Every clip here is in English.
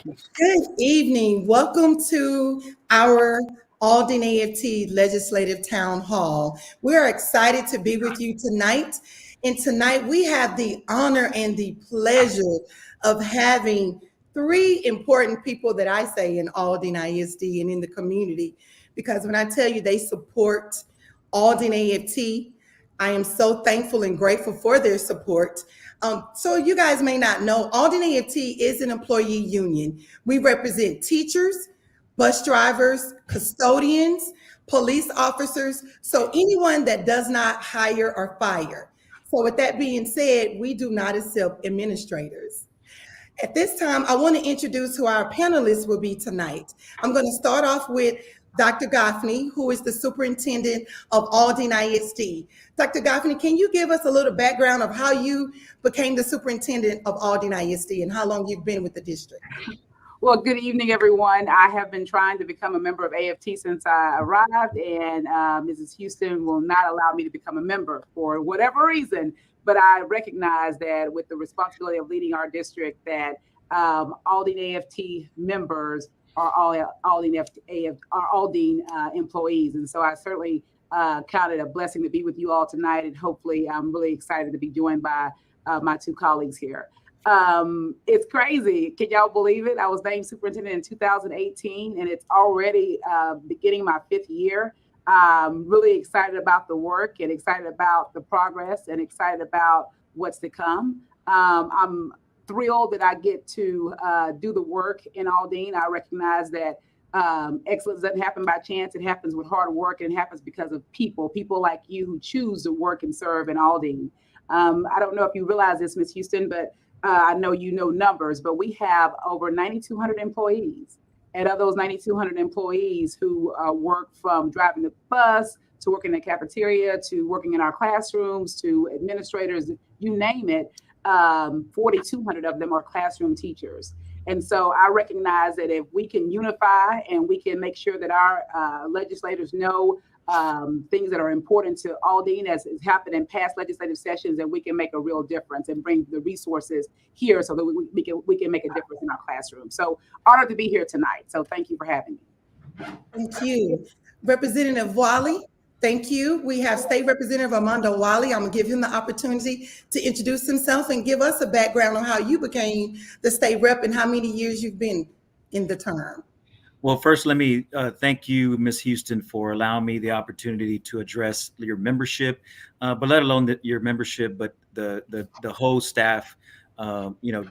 Good evening. Welcome to our Aldine AFT Legislative Town Hall. We're excited to be with you tonight. And tonight we have the honor and the pleasure of having three important people that I say in Aldine ISD and in the community. Because when I tell you they support Aldine AFT, I am so thankful and grateful for their support. So you guys may not know, Aldine AFT is an employee union. We represent teachers, bus drivers, custodians, police officers, so anyone that does not hire or fire. So with that being said, we do not accept administrators. At this time, I want to introduce who our panelists will be tonight. I'm going to start off with Dr. Goffney, who is the superintendent of Aldine ISD. Dr. Goffney, can you give us a little background of how you became the superintendent of Aldine ISD and how long you've been with the district? Well, good evening, everyone. I have been trying to become a member of AFT since I arrived, and Mrs. Houston will not allow me to become a member for whatever reason. But I recognize that with the responsibility of leading our district, that Aldine AFT members are all Aldine employees, and so I certainly count it a blessing to be with you all tonight, and hopefully, I'm really excited to be joined by my two colleagues here. It's crazy. Can y'all believe it? I was named superintendent in 2018, and it's already beginning my 5th year. I'm really excited about the work and excited about the progress and excited about what's to come. I'm thrilled that I get to do the work in Aldine. I recognize that excellence doesn't happen by chance. It happens with hard work, and it happens because of people like you who choose to work and serve in Aldine. I don't know if you realize this, Ms. Houston, but I know you know numbers, but we have over 9,200 employees. And of those 9,200 employees who work from driving the bus to working in the cafeteria to working in our classrooms to administrators, you name it, 4,200 of them are classroom teachers. And so I recognize that if we can unify and we can make sure that our legislators know things that are important to Aldine, as has happened in past legislative sessions, and we can make a real difference and bring the resources here so that we can make a difference in our classroom. So honored to be here tonight. So thank you for having me. Thank you. Representative Wally, thank you. We have State Representative Armando Wally. I'm going to give him the opportunity to introduce himself and give us a background on how you became the state rep and how many years you've been in the term. Well, first, let me thank you, Ms. Houston, for allowing me the opportunity to address your membership, but let alone your membership, but the whole staff,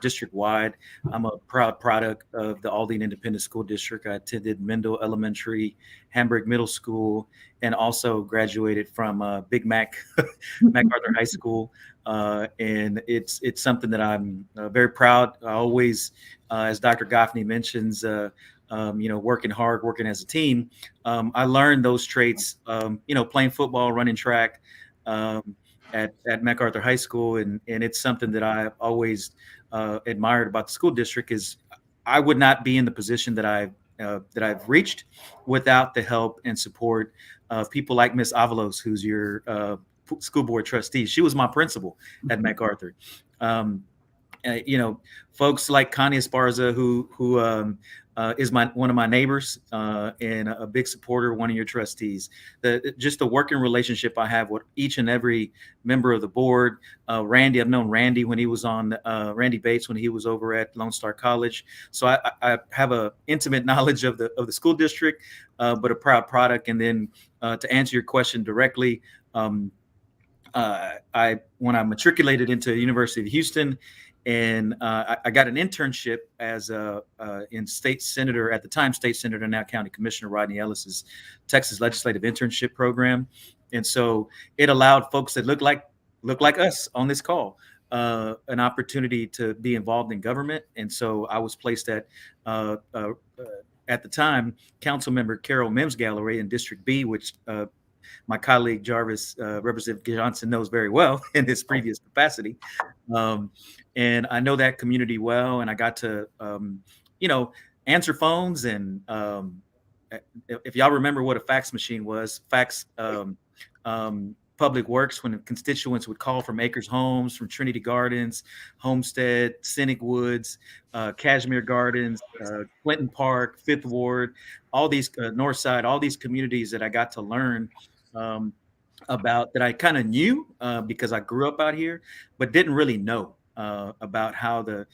district-wide. I'm a proud product of the Aldine Independent School District. I attended Mendel Elementary, Hamburg Middle School, and also graduated from Big Mac, MacArthur High School. And it's something that I'm very proud. I always, as Dr. Goffney mentions, working hard, working as a team. I learned those traits, playing football, running track at MacArthur High School. And it's something that I've always admired about the school district is I would not be in the position that I've reached without the help and support of people like Ms. Avalos, who's your school board trustee. She was my principal at MacArthur. Folks like Connie Esparza, who is one of my neighbors and a big supporter, one of your trustees. Just the working relationship I have with each and every member of the board. Randy, I've known Randy when he was on Randy Bates when he was over at Lone Star College. So I have a intimate knowledge of the school district, but a proud product. And then to answer your question directly, when I matriculated into University of Houston. And I got an internship as in state senator at the time, state senator, now county commissioner Rodney Ellis's Texas legislative internship program. And so it allowed folks that look like us on this call an opportunity to be involved in government. And so I was placed at the time, council member Carol Mims Gallery in District B, which my colleague Jarvis, Representative Johnson, knows very well in his previous capacity. And I know that community well, and I got to, answer phones. And if y'all remember what a fax machine was, fax public works when the constituents would call from Acres Homes, from Trinity Gardens, Homestead, Scenic Woods, Cashmere Gardens, Clinton Park, Fifth Ward, all these North Side, all these communities that I got to learn about, that I kind of knew because I grew up out here, but didn't really know about how the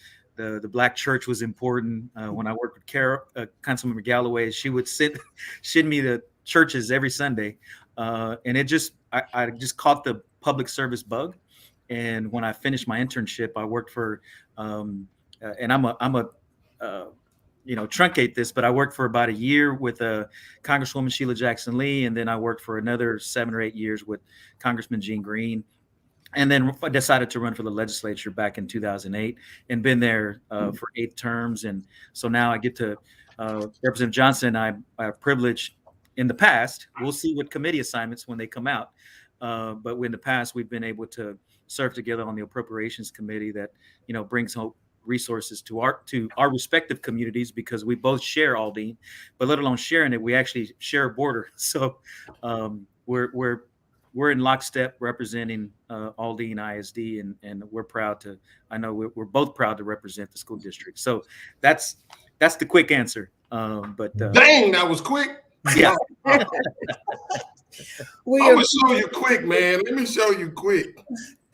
Black church was important. When I worked with Councilmember Galloway, she would send me the churches every Sunday. And it just, I just caught the public service bug. And when I finished my internship, I worked for, and I'm a truncate this, but I worked for about a year with Congresswoman Sheila Jackson Lee. And then I worked for another 7 or 8 years with Congressman Gene Green. And then I decided to run for the legislature back in 2008 and been there for 8 terms. And so now I get to, Representative Johnson, I have privilege in the past. We'll see what committee assignments when they come out. But in the past, we've been able to serve together on the Appropriations Committee that, brings hope resources to our respective communities, because we both share Aldine, but let alone sharing it, we actually share a border. So we're in lockstep representing Aldine ISD, and we're proud to. I know we're both proud to represent the school district. So that's the quick answer. But dang, that was quick. Yeah. I'm gonna show you quick, man. Let me show you quick.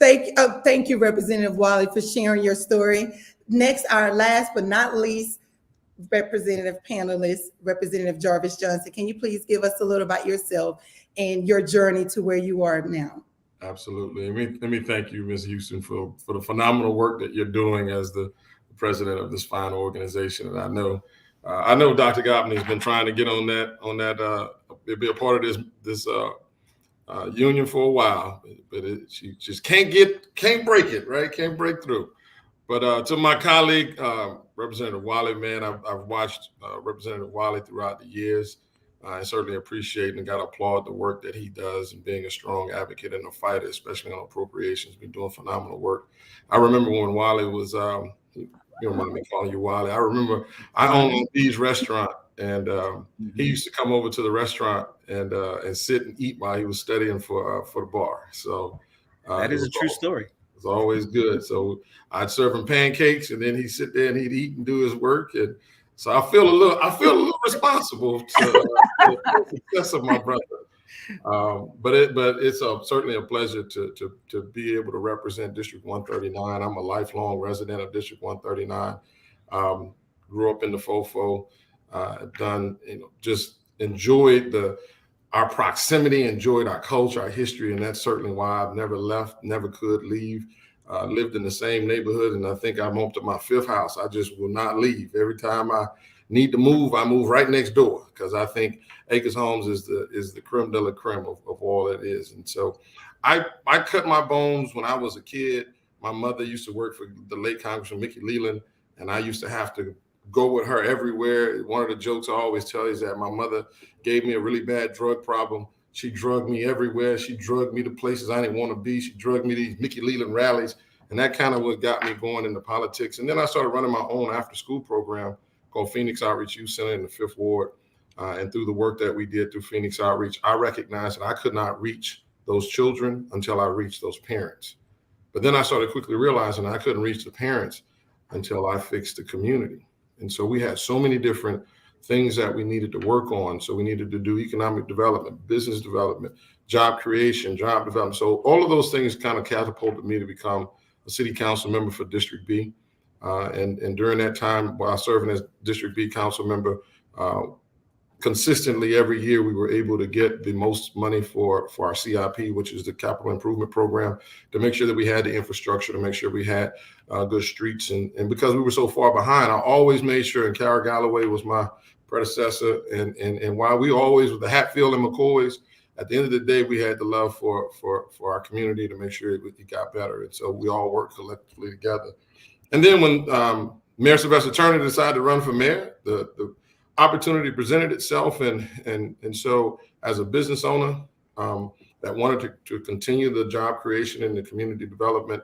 Thank you, Representative Wiley, for sharing your story. Next, our last but not least representative panelist, Representative Jarvis Johnson. Can you please give us a little about yourself and your journey to where you are now? Absolutely. Let me thank you, Ms. Houston, for the phenomenal work that you're doing as the president of this fine organization. And I know Dr. Gopney has been trying to get on that, be a part of this union for a while, but she just can't break it, right? Can't break through. But to my colleague, Representative Wiley, man, I've watched Representative Wiley throughout the years. I certainly appreciate and got to applaud the work that he does, and being a strong advocate and a fighter, especially on appropriations. Been doing phenomenal work. I remember when Wiley was, you don't mind me calling you Wiley. I remember I owned Lee's restaurant, and he used to come over to the restaurant and sit and eat while he was studying for the bar. So that is a true story. It's always good. So I'd serve him pancakes, and then he'd sit there and he'd eat and do his work. And so I feel a little responsible to the success of my brother. But it's certainly a pleasure to be able to represent District 139. I'm a lifelong resident of District 139. Grew up in the Fofo. Just enjoyed our proximity, enjoyed our culture, our history, and that's certainly why I've never left, never could leave. Lived in the same neighborhood, and I think I'm up to my 5th house. I just will not leave. Every time I need to move, I move right next door, because I think Acres Homes is the creme de la creme of all it is. And so I cut my bones when I was a kid. My mother used to work for the late Congressman Mickey Leland, and I used to have to go with her everywhere. One of the jokes I always tell is that my mother gave me a really bad drug problem. She drugged me everywhere. She drugged me to places I didn't want to be. She drugged me to these Mickey Leland rallies. And that kind of what got me going into politics. And then I started running my own after-school program called Phoenix Outreach Youth Center in the 5th Ward. And through the work that we did through Phoenix Outreach, I recognized that I could not reach those children until I reached those parents. But then I started quickly realizing I couldn't reach the parents until I fixed the community. And so we had so many different things that we needed to work on. So we needed to do economic development, business development, job creation, job development. So all of those things kind of catapulted me to become a city council member for District B. And during that time, while serving as District B council member, consistently every year we were able to get the most money for our CIP, which is the capital improvement program, to make sure that we had the infrastructure, to make sure we had good streets. And because we were so far behind, I always made sure, and Kara Galloway was my predecessor, and while we always with the Hatfield and McCoys, at the end of the day, we had the love for our community to make sure it got better. And so we all worked collectively together. And then when Mayor Sylvester Turner decided to run for mayor, the opportunity presented itself. And so as a business owner that wanted to continue the job creation and the community development,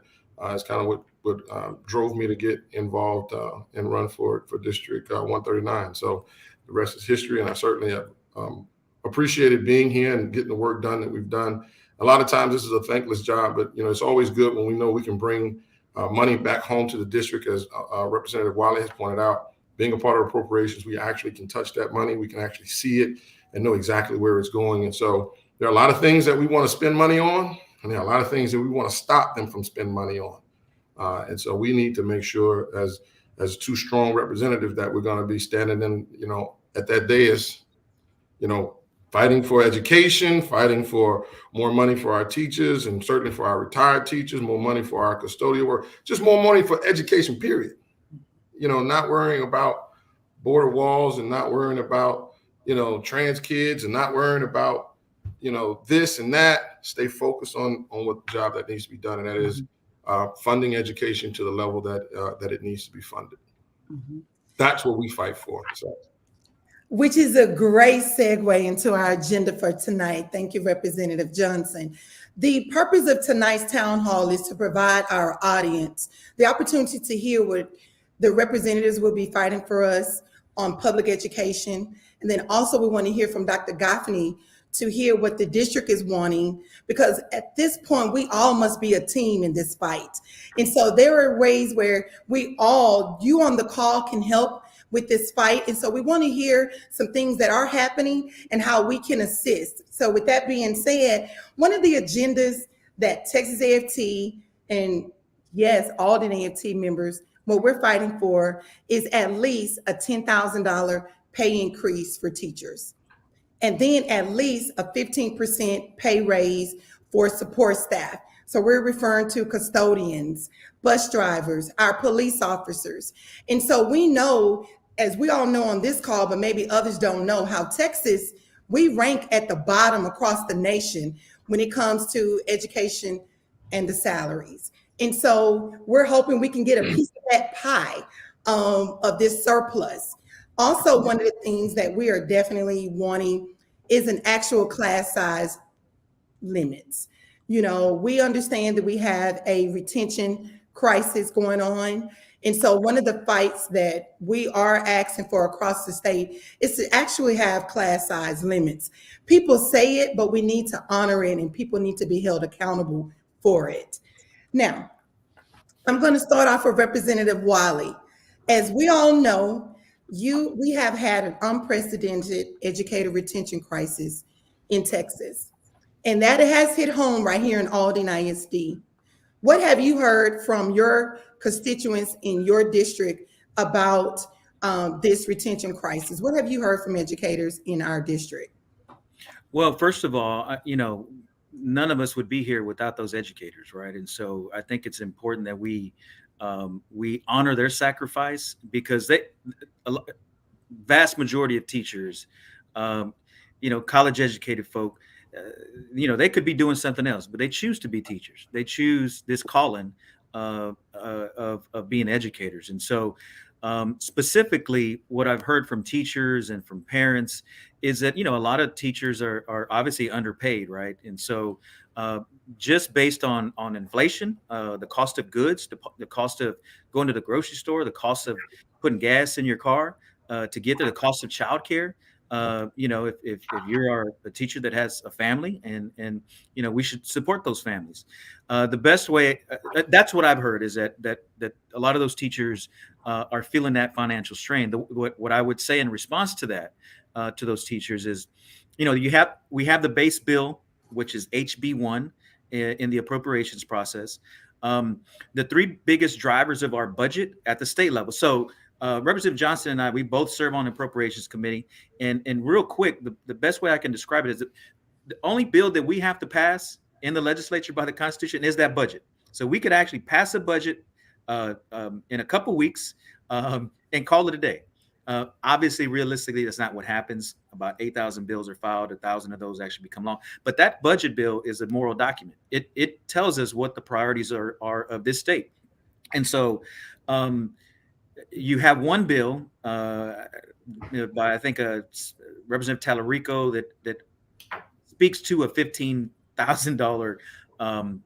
is kind of what drove me to get involved and run for District 139. So the rest is history. And I certainly have appreciated being here and getting the work done that we've done. a lot of times this is a thankless job, but it's always good when we know we can bring money back home to the district. As Representative Wiley has pointed out, being a part of appropriations, we actually can touch that money. We can actually see it and know exactly where it's going. And so there are a lot of things that we want to spend money on, and there are a lot of things that we want to stop them from spending money on. And so we need to make sure, as two strong representatives, that we're going to be standing in, at that dais, fighting for education, fighting for more money for our teachers, and certainly for our retired teachers, more money for our custodial work, just more money for education, period. Not worrying about border walls, and not worrying about, trans kids, and not worrying about, this and that. Stay focused on what the job that needs to be done, and that is funding education to the level that it needs to be funded. Mm-hmm. That's what we fight for. So. Which is a great segue into our agenda for tonight. Thank you, Representative Johnson. The purpose of tonight's town hall is to provide our audience the opportunity to hear what the representatives will be fighting for us on public education. And then also we want to hear from Dr. Goffney to hear what the district is wanting, because at this point, we all must be a team in this fight. And so there are ways where you on the call can help with this fight. And so we want to hear some things that are happening and how we can assist. So with that being said, one of the agendas that Texas AFT and yes, Aldine AFT members, what we're fighting for is at least a $10,000 pay increase for teachers. And then at least a 15% pay raise for support staff. So we're referring to custodians, bus drivers, our police officers. And so we know, as we all know on this call, but maybe others don't know, how Texas, we rank at the bottom across the nation when it comes to education and the salaries. And so we're hoping we can get a piece of that pie of this surplus. Also, one of the things that we are definitely wanting is an actual class size limits. We understand that we have a retention crisis going on. And so one of the fights that we are asking for across the state is to actually have class size limits. People say it, but we need to honor it, and people need to be held accountable for it. Now, I'm going to start off with Representative Wiley. As we all know, we have had an unprecedented educator retention crisis in Texas, and that has hit home right here in Aldine ISD. What have you heard from your constituents in your district about this retention crisis? What have you heard from educators in our district? Well, first of all, none of us would be here without those educators, right? And so I think it's important that we honor their sacrifice, because vast majority of teachers, college educated folk, they could be doing something else, but they choose to be teachers. They choose this calling of being educators. And so specifically, what I've heard from teachers and from parents is that, a lot of teachers are obviously underpaid, right? And so just based on inflation, the cost of goods, the cost of going to the grocery store, the cost of putting gas in your car to get there, the cost of childcare. If you are a teacher that has a family, and we should support those families. The best way, that's what I've heard, is that a lot of those teachers are feeling that financial strain. What I would say in response to that, to those teachers is, we have the base bill, which is HB1 in the appropriations process. The three biggest drivers of our budget at the state level. So Representative Johnson and I, we both serve on the Appropriations Committee. And real quick, the best way I can describe it is that the only bill that we have to pass in the legislature by the Constitution is that budget. So we could actually pass a budget in a couple weeks and call it a day. Obviously, realistically, that's not what happens. About 8,000 bills are filed. 1,000 of those actually become law. But that budget bill is a moral document. It tells us what the priorities are of this state. And so you have one bill by, I think, Representative Tallarico that speaks to a $15,000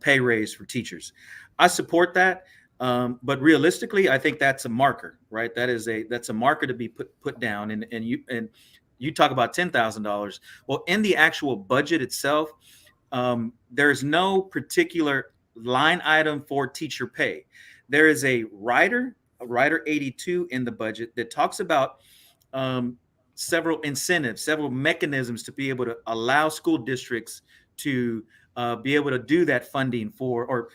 pay raise for teachers. I support that. But realistically, I think that's a marker, right? That's a marker to be put down. And you talk about $10,000. Well, in the actual budget itself, there's no particular line item for teacher pay. There is a rider 82 in the budget that talks about several incentives, several mechanisms to be able to allow school districts to be able to do that funding for, or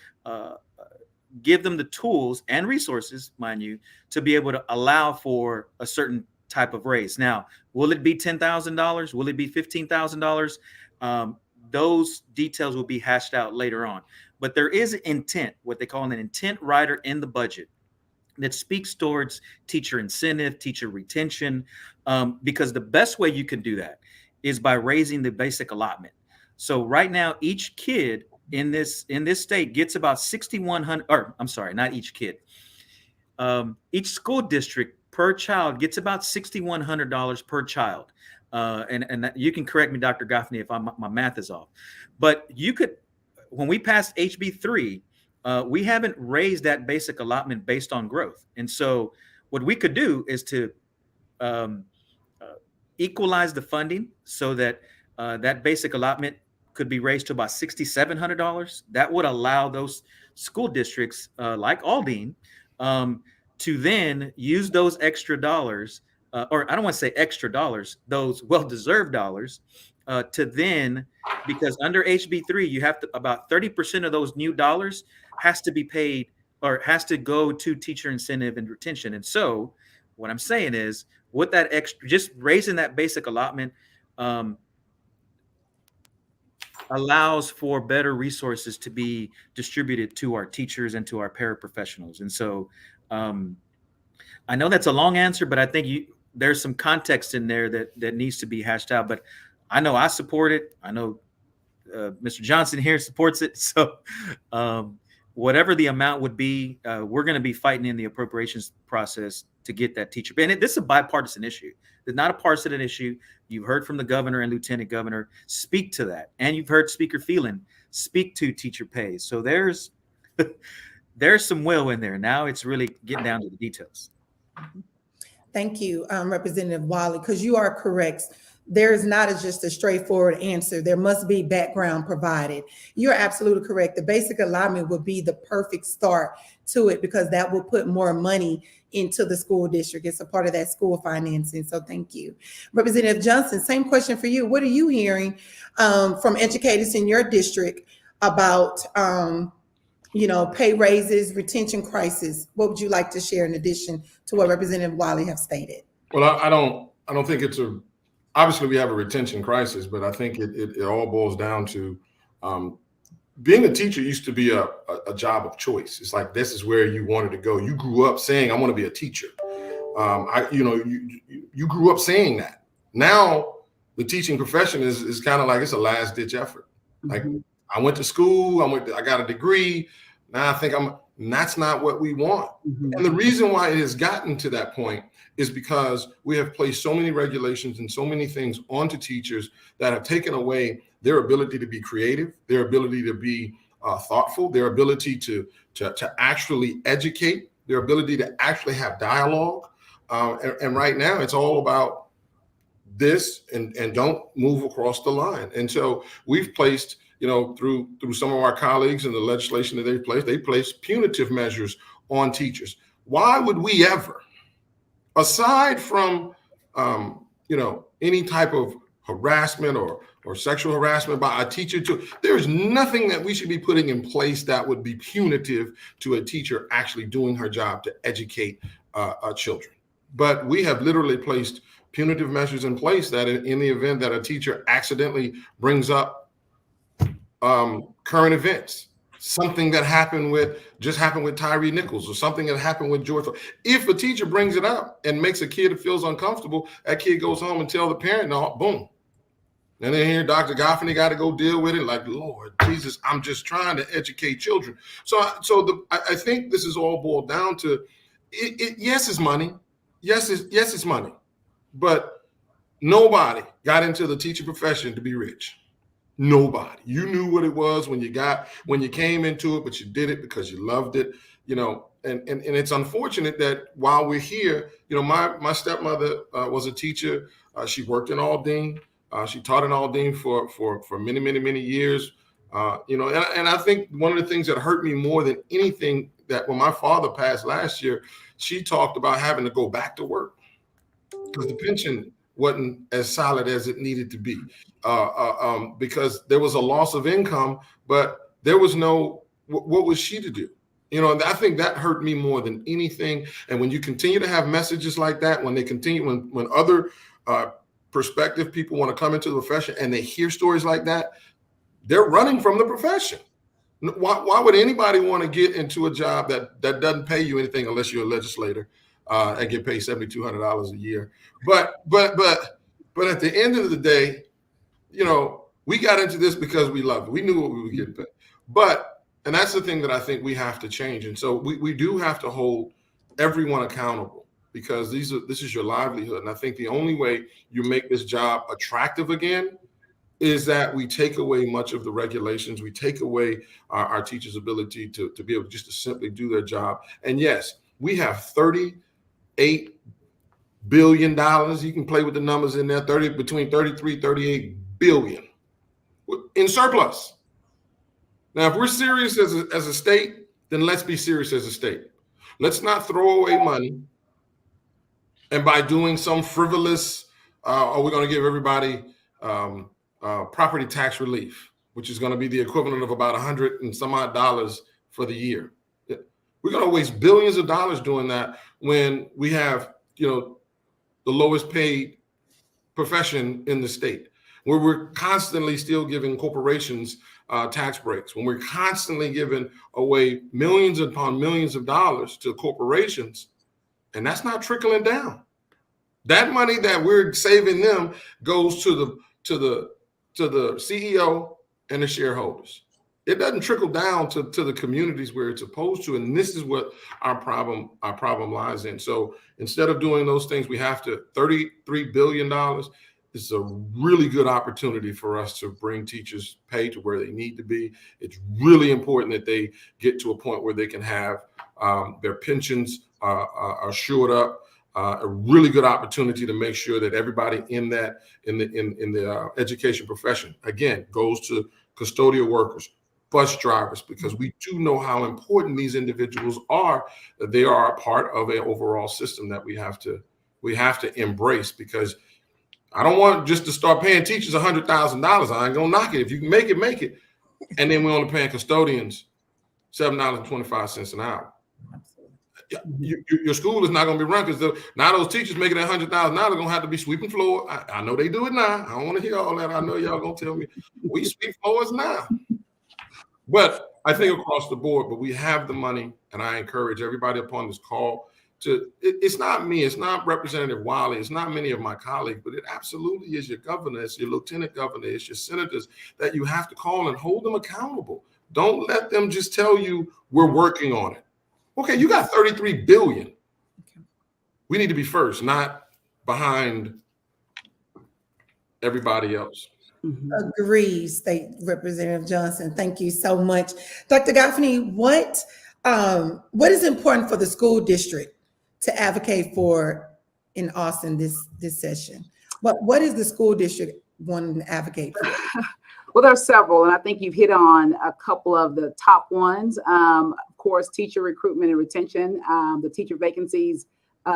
give them the tools and resources, mind you, to be able to allow for a certain type of raise. Now, will it be $10,000? Will it be $15,000? Those details will be hashed out later on. But there is intent, what they call an intent rider in the budget, that speaks towards teacher incentive, teacher retention, because the best way you can do that is by raising the basic allotment. So right now, each kid in this state gets about 6,100, or I'm sorry, not each kid. Each school district per child gets about $6,100 per child. And you can correct me, Dr. Goffney, if my math is off. But you could, when we passed HB 3, we haven't raised that basic allotment based on growth. And so what we could do is to equalize the funding so that that basic allotment could be raised to about $6,700. That would allow those school districts like Aldine to then use those extra dollars, or I don't want to say extra dollars, those well-deserved dollars, to then, because under HB3, you have to, about 30% of those new dollars has to be paid or has to go to teacher incentive and retention. And so what I'm saying is, with that extra, just raising that basic allotment allows for better resources to be distributed to our teachers and to our paraprofessionals. And so I know that's a long answer, but I think there's some context in there that needs to be hashed out. But I know I support it. I know Mr. Johnson here supports it. So whatever the amount would be, we're going to be fighting in the appropriations process to get that teacher. And this is a bipartisan issue. It's not a partisan issue. You've heard from the governor and lieutenant governor speak to that. And you've heard Speaker Phelan speak to teacher pay. So there's some will in there. Now it's really getting down to the details. Thank you, Representative Wiley, because you are correct. There's not just a straightforward answer. There must be background provided. You're absolutely correct. The basic allotment would be the perfect start to it, because that will put more money into the school district. It's a part of that school financing. So thank you. Representative Johnson, same question for you. What are you hearing from educators in your district about pay raises, retention crisis? What would you like to share in addition to what Representative Wiley have stated? Well, I don't think it's obviously we have a retention crisis, but I think it all boils down to being a teacher used to be a job of choice. It's like, this is where you wanted to go. You grew up saying, I want to be a teacher. You grew up saying that. Now the teaching profession is kind of like, it's a last ditch effort. Like, I went to school, I got a degree. Now I think that's not what we want. And the reason why it has gotten to that point is because we have placed so many regulations and so many things onto teachers that have taken away their ability to be creative, their ability to be thoughtful, their ability to actually educate, their ability to actually have dialogue. And right now it's all about this and don't move across the line. And so we've placed, through some of our colleagues and the legislation that they placed punitive measures on teachers. Why would we ever, aside from any type of harassment or sexual harassment by a teacher, there's nothing that we should be putting in place that would be punitive to a teacher actually doing her job to educate children. But we have literally placed punitive measures in place that in the event that a teacher accidentally brings up current events, something that just happened with Tyree Nichols, or something that happened with George. If a teacher brings it up and makes a kid that feels uncomfortable, that kid goes home and tells the parent, no, boom. And then here, Dr. Goffney got to go deal with it. Like, Lord Jesus, I'm just trying to educate children. So I think this is all boiled down to, yes, it's money. Yes, it's money. But nobody got into the teaching profession to be rich. Nobody. You knew what it was when you came into it, but you did it because you loved it, and it's unfortunate that while we're here, my stepmother was a teacher. She worked in Aldine. She taught in Aldine for many, many, many years. And I think one of the things that hurt me more than anything, that when my father passed last year, she talked about having to go back to work because the pension wasn't as solid as it needed to be, because there was a loss of income, but there was no, what was she to do? And I think that hurt me more than anything. And when you continue to have messages like that, when they continue, when other prospective people want to come into the profession and they hear stories like that, they're running from the profession. Why would anybody want to get into a job that doesn't pay you anything unless you're a legislator and get paid $7,200 a year? But at the end of the day, we got into this because we loved it. We knew what we were getting paid. And that's the thing that I think we have to change. And so we do have to hold everyone accountable, because this is your livelihood. And I think the only way you make this job attractive again is that we take away much of the regulations. We take away our teachers' ability to be able just to simply do their job. And yes, we have $38 billion. You can play with the numbers in there, between 33, 38 billion in surplus. Now, if we're serious as a state, then let's be serious as a state. Let's not throw away money. And by doing some frivolous, we're going to give everybody property tax relief, which is going to be the equivalent of about $100 and some odd for the year. We're going to waste billions of dollars doing that when we have, the lowest paid profession in the state, where we're constantly still giving corporations tax breaks, when we're constantly giving away millions upon millions of dollars to corporations, and that's not trickling down. That money that we're saving them goes to the CEO and the shareholders. It doesn't trickle down to the communities where it's supposed to. And this is what our problem lies in. So instead of doing those things, we have to, $33 billion is a really good opportunity for us to bring teachers' pay to where they need to be. It's really important that they get to a point where they can have their pensions are shored up. A really good opportunity to make sure that everybody in the education profession, again, goes to custodial workers, bus drivers, because we do know how important these individuals are. That they are a part of an overall system that we have to embrace. Because I don't want just to start paying teachers $100,000. I ain't gonna knock it. If you can make it, and then we're only paying custodians $7.25 an hour. Your school is not going to be run, because now those teachers making that $100,000 are going to have to be sweeping floor. I know they do it now. I don't want to hear all that. I know y'all going to tell me we sweep floors now. But I think across the board, but we have the money, and I encourage everybody upon this call to, it's not me, it's not Representative Wiley, it's not many of my colleagues, but it absolutely is your governor, it's your lieutenant governor, it's your senators that you have to call and hold them accountable. Don't let them just tell you we're working on it. Okay, you got 33 billion. We need to be first, not behind everybody else. Agreed, State Representative Johnson. Thank you so much. Dr. Gaffney, what is important for the school district to advocate for in Austin this session? What is the school district wanting to advocate for? Well, there's several, and I think you've hit on a couple of the top ones. Of course, teacher recruitment and retention. The teacher vacancies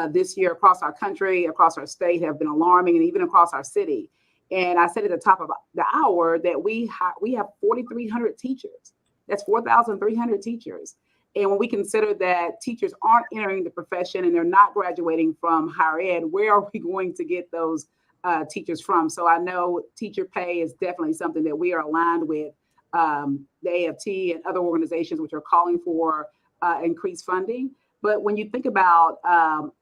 this year across our country, across our state, have been alarming, and even across our city. And I said at the top of the hour that we have 4,300 teachers. That's 4,300 teachers. And when we consider that teachers aren't entering the profession and they're not graduating from higher ed, where are we going to get those teachers from? So I know teacher pay is definitely something that we are aligned with the AFT and other organizations which are calling for increased funding. But when you think about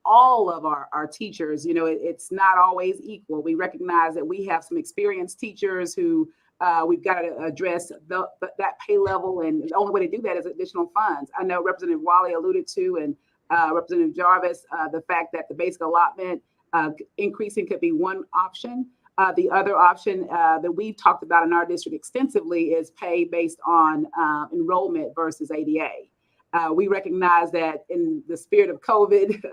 all of our teachers, it's not always equal. We recognize that we have some experienced teachers who we've got to address that pay level. And the only way to do that is additional funds. I know Representative Wiley alluded to, and Representative Jarvis, the fact that the basic allotment increasing could be one option. The other option that we've talked about in our district extensively is pay based on enrollment versus ADA. We recognize that in the spirit of COVID,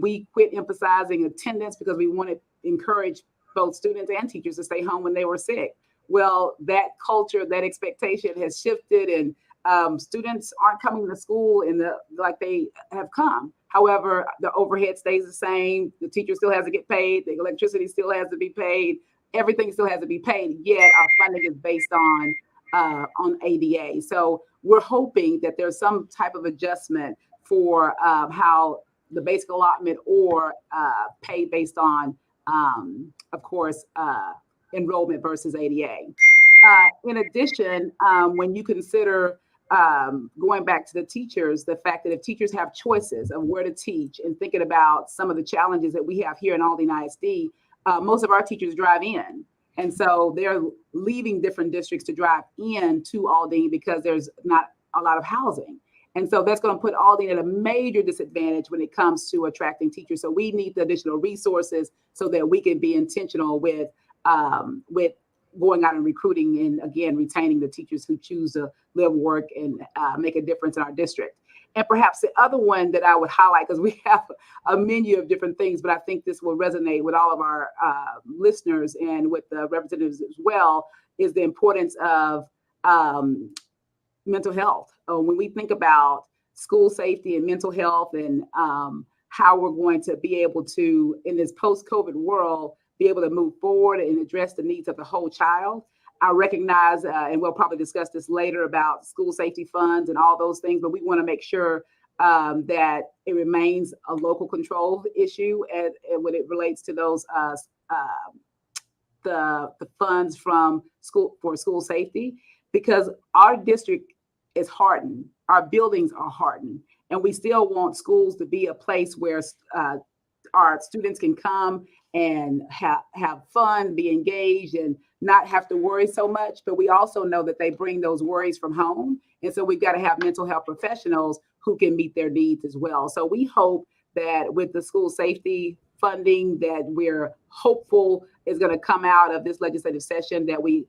we quit emphasizing attendance because we want to encourage both students and teachers to stay home when they were sick. Well, that culture, that expectation has shifted, and students aren't coming to school like they have come. However, the overhead stays the same. The teacher still has to get paid. The electricity still has to be paid. Everything still has to be paid. Yet our funding is based on ADA. So we're hoping that there's some type of adjustment for how the basic allotment or pay based on, of course, enrollment versus ADA. In addition, when you consider going back to the teachers, the fact that if teachers have choices of where to teach and thinking about some of the challenges that we have here in Aldine ISD, most of our teachers drive in. And so they're leaving different districts to drive in to Aldine because there's not a lot of housing. And so that's going to put Aldine at a major disadvantage when it comes to attracting teachers. So we need the additional resources so that we can be intentional with going out and recruiting and, again, retaining the teachers who choose to live, work, and make a difference in our district. And perhaps the other one that I would highlight, because we have a menu of different things, but I think this will resonate with all of our listeners and with the representatives as well, is the importance of mental health. When we think about school safety and mental health and how we're going to be able to, in this post-COVID world, be able to move forward and address the needs of the whole child. I recognize, and we'll probably discuss this later about school safety funds and all those things, but we want to make sure that it remains a local control issue and when it relates to those the funds from school safety, because our district is hardened, our buildings are hardened, and we still want schools to be a place where our students can come and have fun, be engaged, and not have to worry so much. But we also know that they bring those worries from home. And so we've got to have mental health professionals who can meet their needs as well. So we hope that with the school safety funding that we're hopeful is going to come out of this legislative session, that we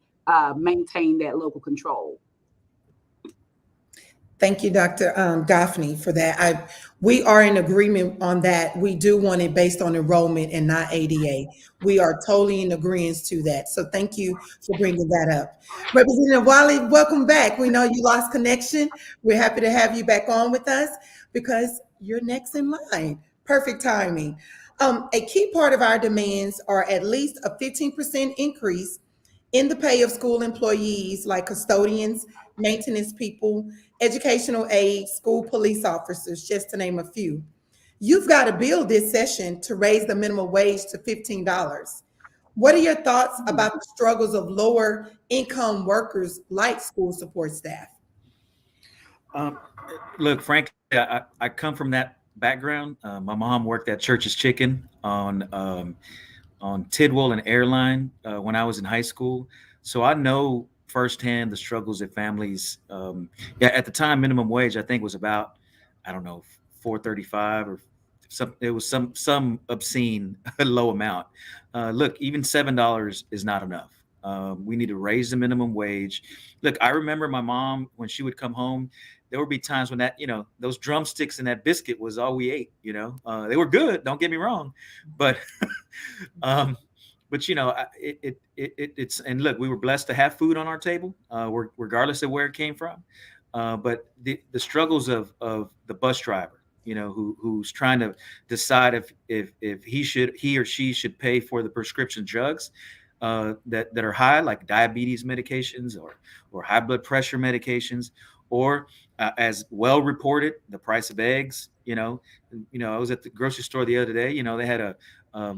maintain that local control. Thank you, Dr. Goffney, for that. We are in agreement on that. We do want it based on enrollment and not ADA. We are totally in agreement to that. So thank you for bringing that up. Representative Wiley, welcome back. We know you lost connection. We're happy to have you back on with us because you're next in line. Perfect timing. A key part of our demands are at least a 15% increase in the pay of school employees like custodians, maintenance people, educational aides, school police officers, just to name a few. You've got a bill this session to raise the minimum wage to $15. What are your thoughts about the struggles of lower income workers like school support staff? Look, frankly, I come from that background. My mom worked at Church's Chicken on Tidwell and Airline when I was in high school. So I know firsthand the struggles that families, at the time, minimum wage, I think was about, I don't know, $4.35 or it was some obscene low amount. Look, even $7 is not enough. We need to raise the minimum wage. Look, I remember my mom, when she would come home, there would be times when that, those drumsticks and that biscuit was all we ate, they were good. Don't get me wrong. But, it's, and look, we were blessed to have food on our table, regardless of where it came from. But the struggles of the bus driver, who's trying to decide if he or she should pay for the prescription drugs that are high, like diabetes medications or high blood pressure medications, or as well reported, the price of eggs. I was at the grocery store the other day. They had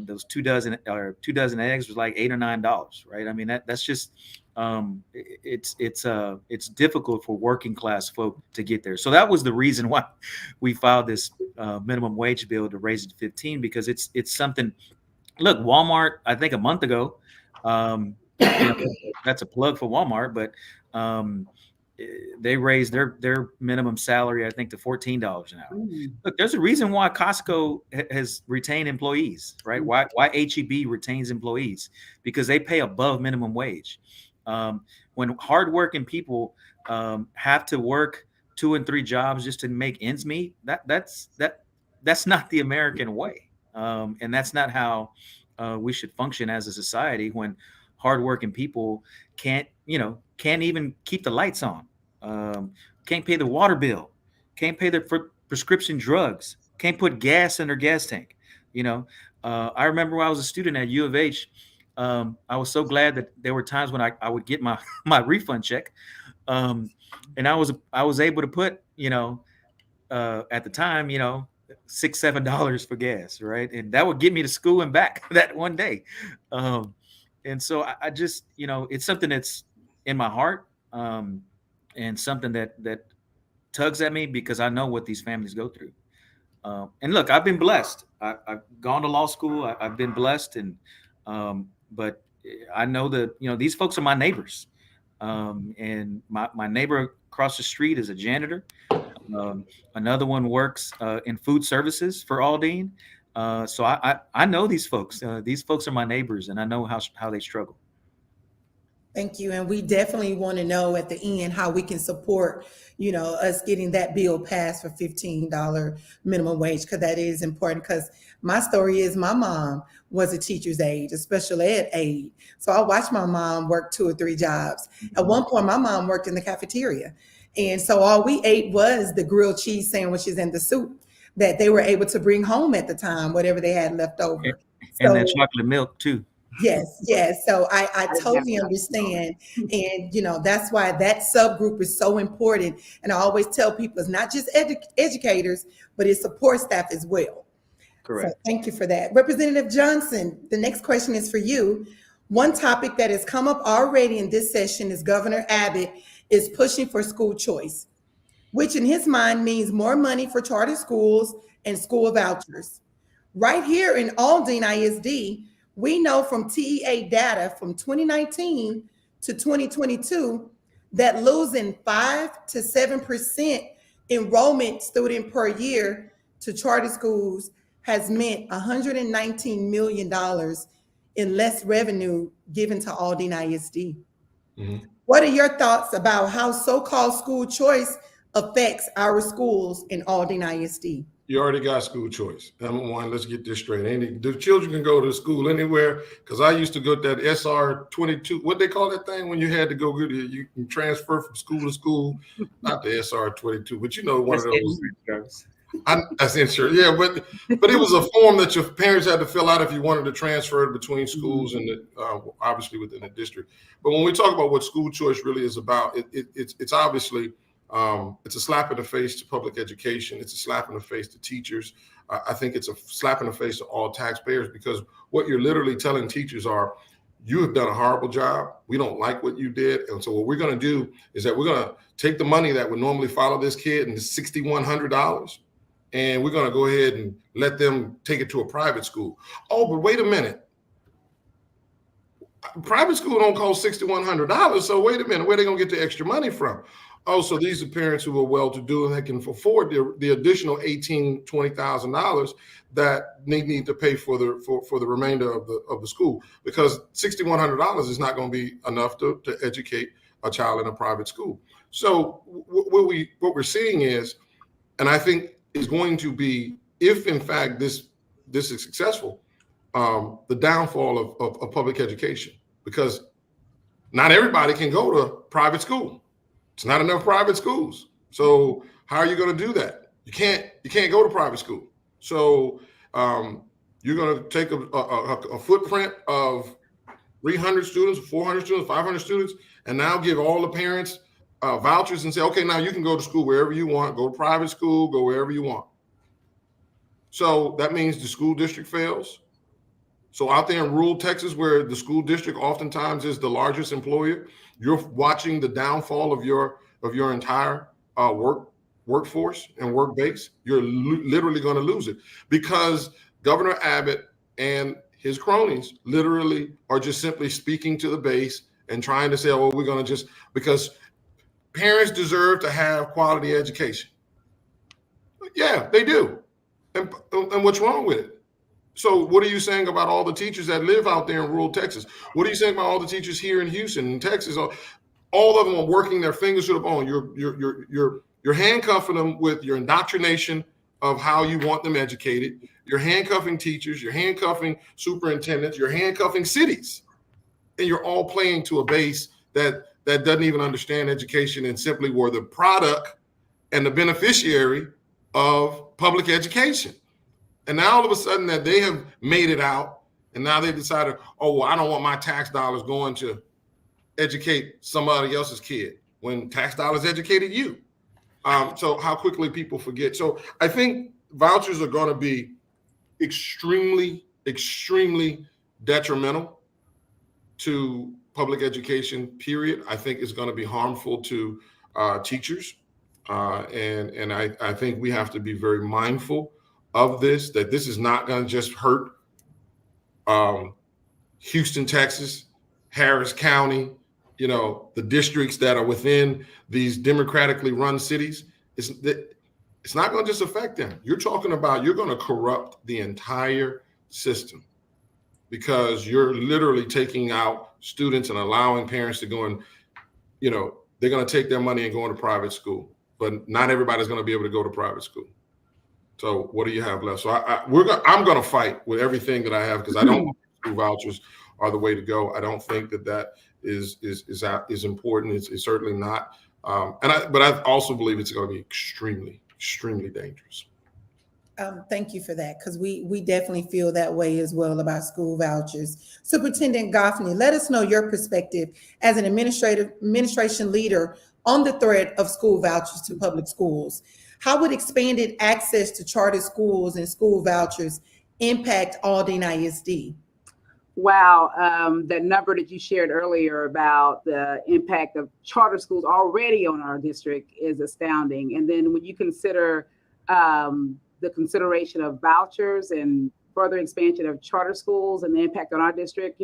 those 2 dozen eggs was like $8 or $9, right? I mean, that's just it's difficult for working class folk to get there. So that was the reason why we filed this minimum wage bill to raise it to 15, because it's something. Look, Walmart, I think a month ago, that's a plug for Walmart, but they raised their minimum salary, I think, to $14 an hour. Look, there's a reason why Costco has retained employees, right? Why HEB retains employees, because they pay above minimum wage. When hardworking people have to work 2 and 3 jobs just to make ends meet, that's not the American way, and that's not how we should function as a society. When hardworking people can't even keep the lights on, can't pay the water bill, can't pay their prescription drugs, can't put gas in their gas tank. I remember when I was a student at U of H, I was so glad that there were times when I would get my refund check, and I was able to put at the time $6-7 for gas, right, and that would get me to school and back that one day. And so I just it's something that's in my heart, and something that tugs at me because I know what these families go through. And look, I've been blessed. I've gone to law school. I've been blessed, and but I know that these folks are my neighbors, and my neighbor across the street is a janitor. Another one works in food services for Aldine. So I know these folks. These folks are my neighbors, and I know how they struggle. Thank you. And we definitely want to know at the end how we can support, us getting that bill passed for $15 minimum wage, because that is important. Because my story is my mom was a teacher's aide, a special ed aide. So I watched my mom work 2 or 3 jobs. At one point, my mom worked in the cafeteria. And so all we ate was the grilled cheese sandwiches and the soup that they were able to bring home at the time, whatever they had left over. And that chocolate milk too. Yes. So I totally understand. And, that's why that subgroup is so important. And I always tell people it's not just educators, but it's support staff as well. Correct. So thank you for that. Representative Johnson, the next question is for you. One topic that has come up already in this session is Governor Abbott is pushing for school choice, which in his mind means more money for charter schools and school vouchers. Right here in Aldine ISD, we know from TEA data from 2019 to 2022 that losing 5 to 7% enrollment student per year to charter schools has meant $119 million in less revenue given to Aldine ISD. Mm-hmm. What are your thoughts about how so-called school choice affects our schools in Aldine ISD? You already got school choice. Number one, let's get this straight. The children can go to school anywhere, because I used to go to that SR22. What they call that thing when you had to go you can transfer from school to school? Not the SR22, but one of those. That's insurance. Yeah, but it was a form that your parents had to fill out if you wanted to transfer between schools and obviously within the district. But when we talk about what school choice really is about, it's obviously it's a slap in the face to public education. It's a slap in the face to teachers. I think it's a slap in the face to all taxpayers, because what you're literally telling teachers are, you have done a horrible job. We don't like what you did. And so what we're going to do is that we're going to take the money that would normally follow this kid, and it's $6,100, and we're going to go ahead and let them take it to a private school. Oh, but wait a minute. Private school don't cost $6,100. So wait a minute, where are they going to get the extra money from? Oh, so these are parents who are well-to-do and they can afford the additional $18,000, $20,000 that they need to pay for the remainder of the school, because $6,100 is not going to be enough to educate a child in a private school. So what we're seeing is, and I think is going to be, if in fact this is successful, the downfall of public education, because not everybody can go to private school. It's not enough private schools. So how are you going to do that? You can't go to private school. So you're going to take a footprint of 300 students, 400 students, 500 students, and now give all the parents vouchers and say, okay, now you can go to school wherever you want, go to private school, go wherever you want. So that means the school district fails. So out there in rural Texas, where the school district oftentimes is the largest employer, you're watching the downfall of your entire workforce and work base. You're literally going to lose it, because Governor Abbott and his cronies literally are just simply speaking to the base and trying to say, oh, well, we're going to just, because parents deserve to have quality education. Yeah, they do. And what's wrong with it? So what are you saying about all the teachers that live out there in rural Texas? What are you saying about all the teachers here in Houston and Texas? All of them are working their fingers to the bone. You're handcuffing them with your indoctrination of how you want them educated. You're handcuffing teachers. You're handcuffing superintendents. You're handcuffing cities. and you're all playing to a base that doesn't even understand education and simply were the product and the beneficiary of public education. And now all of a sudden that they have made it out, and now they've decided, oh, well, I don't want my tax dollars going to educate somebody else's kid when tax dollars educated you. So how quickly people forget. So I think vouchers are going to be extremely, extremely detrimental to public education, period. I think it's going to be harmful to teachers. And I think we have to be very mindful of this, that this is not going to just hurt Houston, Texas, Harris County, the districts that are within these democratically run cities. It's not going to just affect them. You're talking about you're going to corrupt the entire system, because you're literally taking out students and allowing parents to go and, they're going to take their money and go into private school, but not everybody's going to be able to go to private school. So what do you have left? So I'm going to fight with everything that I have, because I don't think school vouchers are the way to go. I don't think that is important. It's certainly not. But I also believe it's going to be extremely, extremely dangerous. Thank you for that, because we definitely feel that way as well about school vouchers. Superintendent Goffney, let us know your perspective as an administration leader on the threat of school vouchers to public schools. How would expanded access to charter schools and school vouchers impact Aldine ISD? Wow, the number that you shared earlier about the impact of charter schools already on our district is astounding. And then when you consider the consideration of vouchers and further expansion of charter schools and the impact on our district,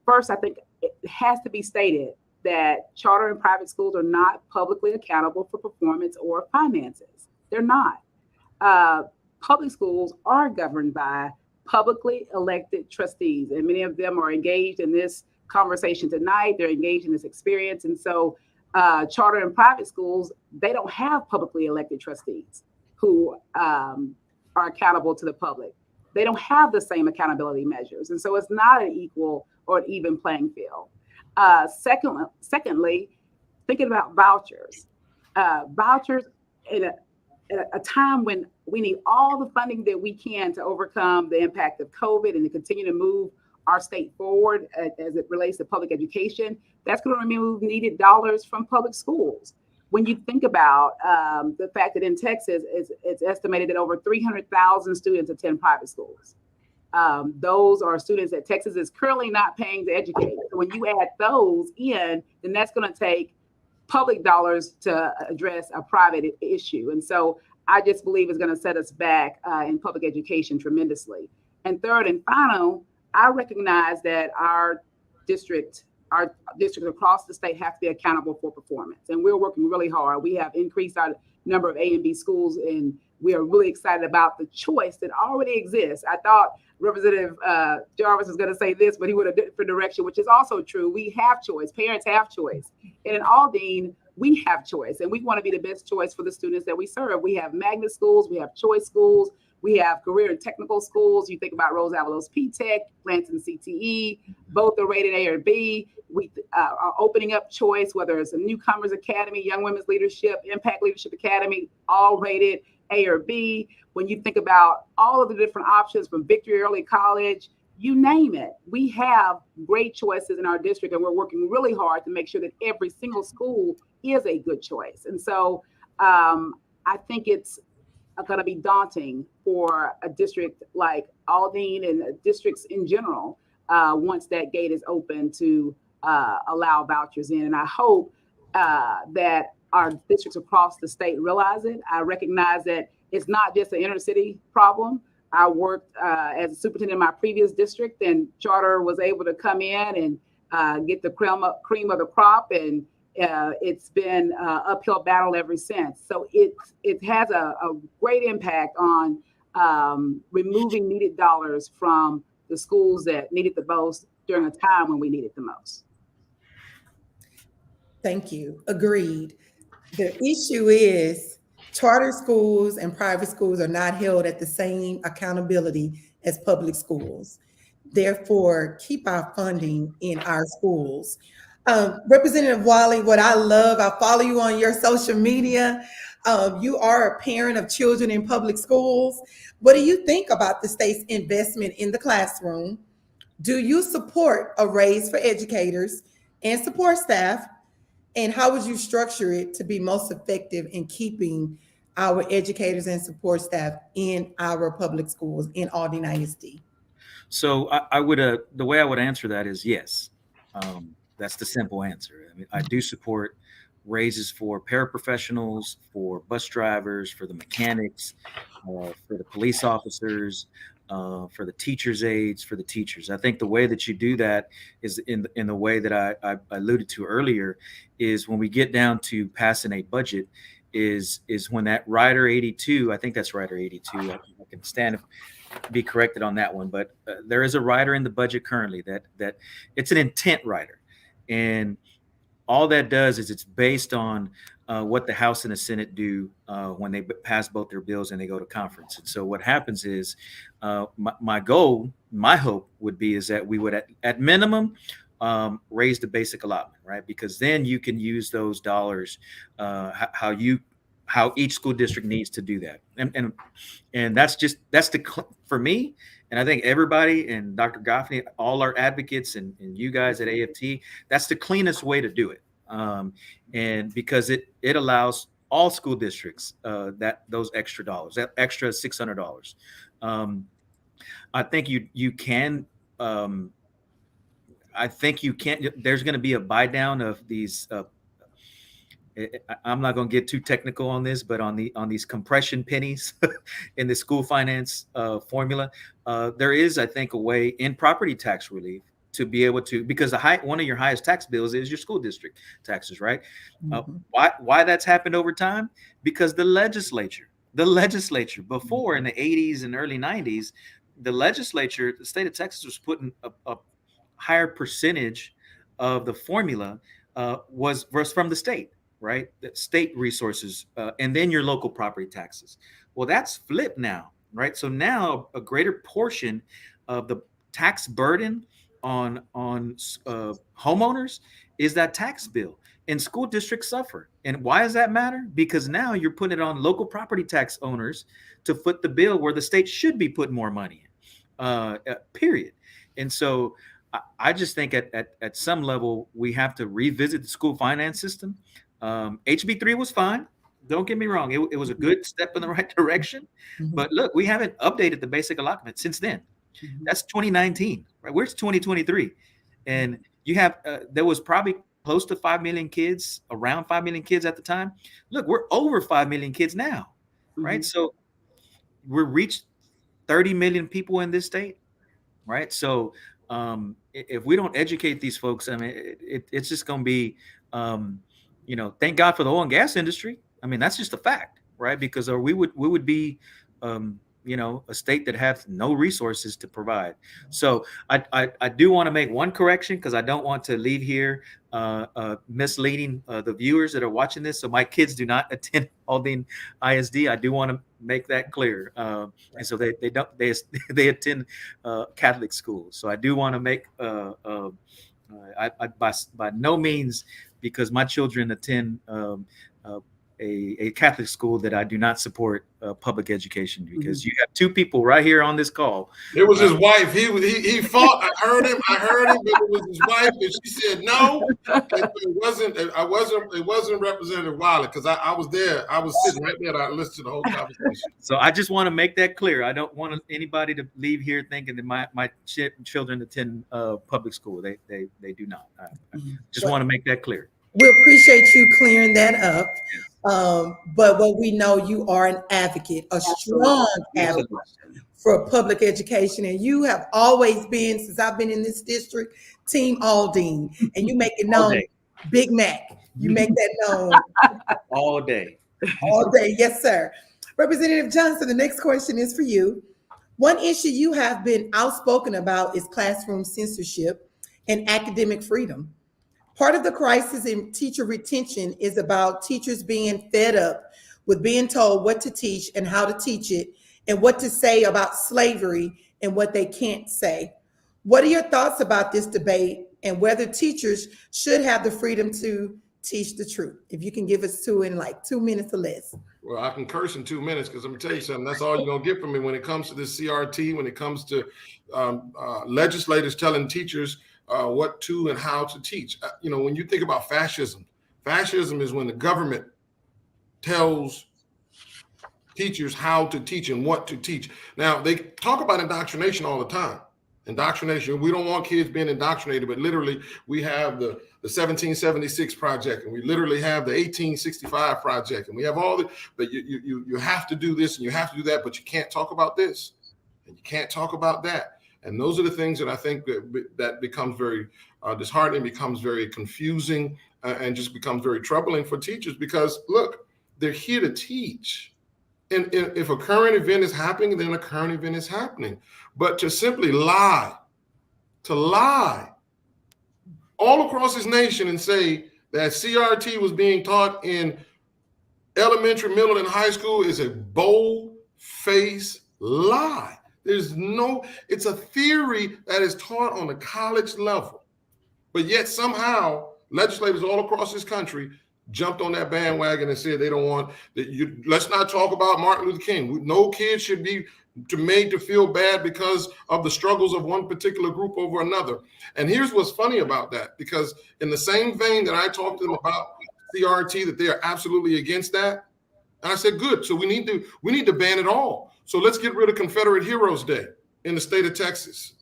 first, I think it has to be stated that charter and private schools are not publicly accountable for performance or finances. They're not. Public schools are governed by publicly elected trustees, and many of them are engaged in this conversation tonight. They're engaged in this experience. And so charter and private schools, they don't have publicly elected trustees who are accountable to the public. They don't have the same accountability measures. And so it's not an equal or an even playing field. Secondly, thinking about vouchers. Vouchers in a time when we need all the funding that we can to overcome the impact of COVID and to continue to move our state forward as it relates to public education, that's going to remove needed dollars from public schools. When you think about the fact that in Texas, it's estimated that over 300,000 students attend private schools. Those are students that Texas is currently not paying to educate. So when you add those in, then that's going to take public dollars to address a private issue. And so I just believe it's going to set us back in public education tremendously. And third and final, I recognize that our districts across the state have to be accountable for performance. And we're working really hard. We have increased our number of A and B schools, and we are really excited about the choice that already exists. I thought Representative Jarvis was going to say this, but he went a different direction, which is also true. We have choice. Parents have choice. And in Aldine, we have choice, and we want to be the best choice for the students that we serve. We have magnet schools. We have choice schools. We have career and technical schools. You think about Rose Avalos P-Tech, Lansing CTE, both are rated A or B. We are opening up choice, whether it's a Newcomers Academy, Young Women's Leadership, Impact Leadership Academy, all rated A or B. When you think about all of the different options from Victory Early College, you name it, we have great choices in our district, and we're working really hard to make sure that every single school is a good choice. And so I think it's going to be daunting for a district like Aldine and districts in general once that gate is open to allow vouchers in. And I hope that our districts across the state realize it. I recognize that it's not just an inner city problem. I worked as a superintendent in my previous district, and charter was able to come in and get the cream of the crop, and it's been an uphill battle ever since. So it has a great impact on removing needed dollars from the schools that need it the most during a time when we need it the most. Thank you. Agreed. The issue is charter schools and private schools are not held at the same accountability as public schools. therefore keep our funding in our schools. Representative Wiley, what I love, I follow you on your social media. You are a parent of children in public schools. What do you think about the state's investment in the classroom? Do you support a raise for educators and support staff? And how would you structure it to be most effective in keeping our educators and support staff in our public schools in Aldine ISD? So I would, the way I would answer that is yes. That's the simple answer. I mean, I do support raises for paraprofessionals, for bus drivers, for the mechanics, for the police officers, for the teachers' aides, for the teachers. I think the way that you do that is in the way that I alluded to earlier, is when we get down to passing a budget, is when that Rider 82, I think that's Rider 82. I can stand be corrected on that one, but there is a rider in the budget currently that it's an intent rider, and all that does is it's based on what the House and the Senate do when they pass both their bills and they go to conference. And so what happens is my goal, my hope would be is that we would at minimum raise the basic allotment, right? Because then you can use those dollars how each school district needs to do that. And that's for me. And I think everybody and Dr. Goffney, all our advocates and you guys at AFT, that's the cleanest way to do it. And because it allows all school districts those extra dollars, that extra $600. I think you can, there's going to be a buy down of these, I'm not going to get too technical on this, but on these compression pennies in the school finance formula, there is, I think, a way in property tax relief to be able to, because one of your highest tax bills is your school district taxes, right? Mm-hmm. Why that's happened over time? Because the legislature before in the 80s and early 90s, the state of Texas was putting a higher percentage of the formula was from the state. Right? The state resources, and then your local property taxes. Well, that's flipped now, right? So now a greater portion of the tax burden on homeowners is that tax bill, and school districts suffer. And why does that matter? Because now you're putting it on local property tax owners to foot the bill where the state should be putting more money in, period. And so I just think at some level, we have to revisit the school finance system. HB3 was fine. Don't get me wrong. It was a good step in the right direction. Mm-hmm. But look, we haven't updated the basic allotment since then. Mm-hmm. That's 2019, right? Where's 2023? And you have, there was probably close to 5 million kids, around 5 million kids at the time. Look, we're over 5 million kids now, right? Mm-hmm. So we're reached 30 million people in this state, right? So if we don't educate these folks, I mean, it's just going to be, thank God for the oil and gas industry. I mean, that's just a fact, right? Because we would be, a state that has no resources to provide. So I do want to make one correction, because I don't want to leave here misleading the viewers that are watching this. So my kids do not attend Aldine ISD. I do want to make that clear. And so they attend Catholic schools. So I do want to make by no means, because my children attend a Catholic school, that I do not support public education, because you have two people right here on this call. It was his wife. He fought. I heard him, but it was his wife, and she said no. It wasn't Representative Wiley, because I was there. I was sitting right there. I listened to the whole conversation. So I just want to make that clear. I don't want anybody to leave here thinking that my children attend public school. They do not. I just want to make that clear. We appreciate you clearing that up. But what we know, you are an advocate, a strong advocate for public education. And you have always been, since I've been in this district, Team Aldine. And you make it known, Big Mac. You make that known. All day. All day. Yes, sir. Representative Johnson, the next question is for you. One issue you have been outspoken about is classroom censorship and academic freedom. Part of the crisis in teacher retention is about teachers being fed up with being told what to teach and how to teach it, and what to say about slavery and what they can't say. What are your thoughts about this debate and whether teachers should have the freedom to teach the truth? If you can give us two in like 2 minutes or less. Well, I can curse in 2 minutes because let me tell you something. That's all you're going to get from me when it comes to this CRT, when it comes to legislators telling teachers what to and how to teach. When you think about fascism, fascism is when the government tells teachers how to teach and what to teach. Now, they talk about indoctrination all the time. Indoctrination. We don't want kids being indoctrinated, but literally we have the 1776 project, and we literally have the 1865 project, and we have all the. But you have to do this and you have to do that, but you can't talk about this and you can't talk about that. And those are the things that I think that becomes very disheartening, becomes very confusing, and just becomes very troubling for teachers because look, they're here to teach. And if a current event is happening, then a current event is happening. But to simply lie all across this nation and say that CRT was being taught in elementary, middle, and high school is a bold-faced lie. It's a theory that is taught on a college level. But yet somehow legislators all across this country jumped on that bandwagon and said they don't want that. Let's not talk about Martin Luther King. No kid should be made to feel bad because of the struggles of one particular group over another. And here's what's funny about that, because in the same vein that I talked to them about CRT, that they are absolutely against that, and I said, good. So we need to ban it all. So let's get rid of Confederate Heroes Day in the state of Texas,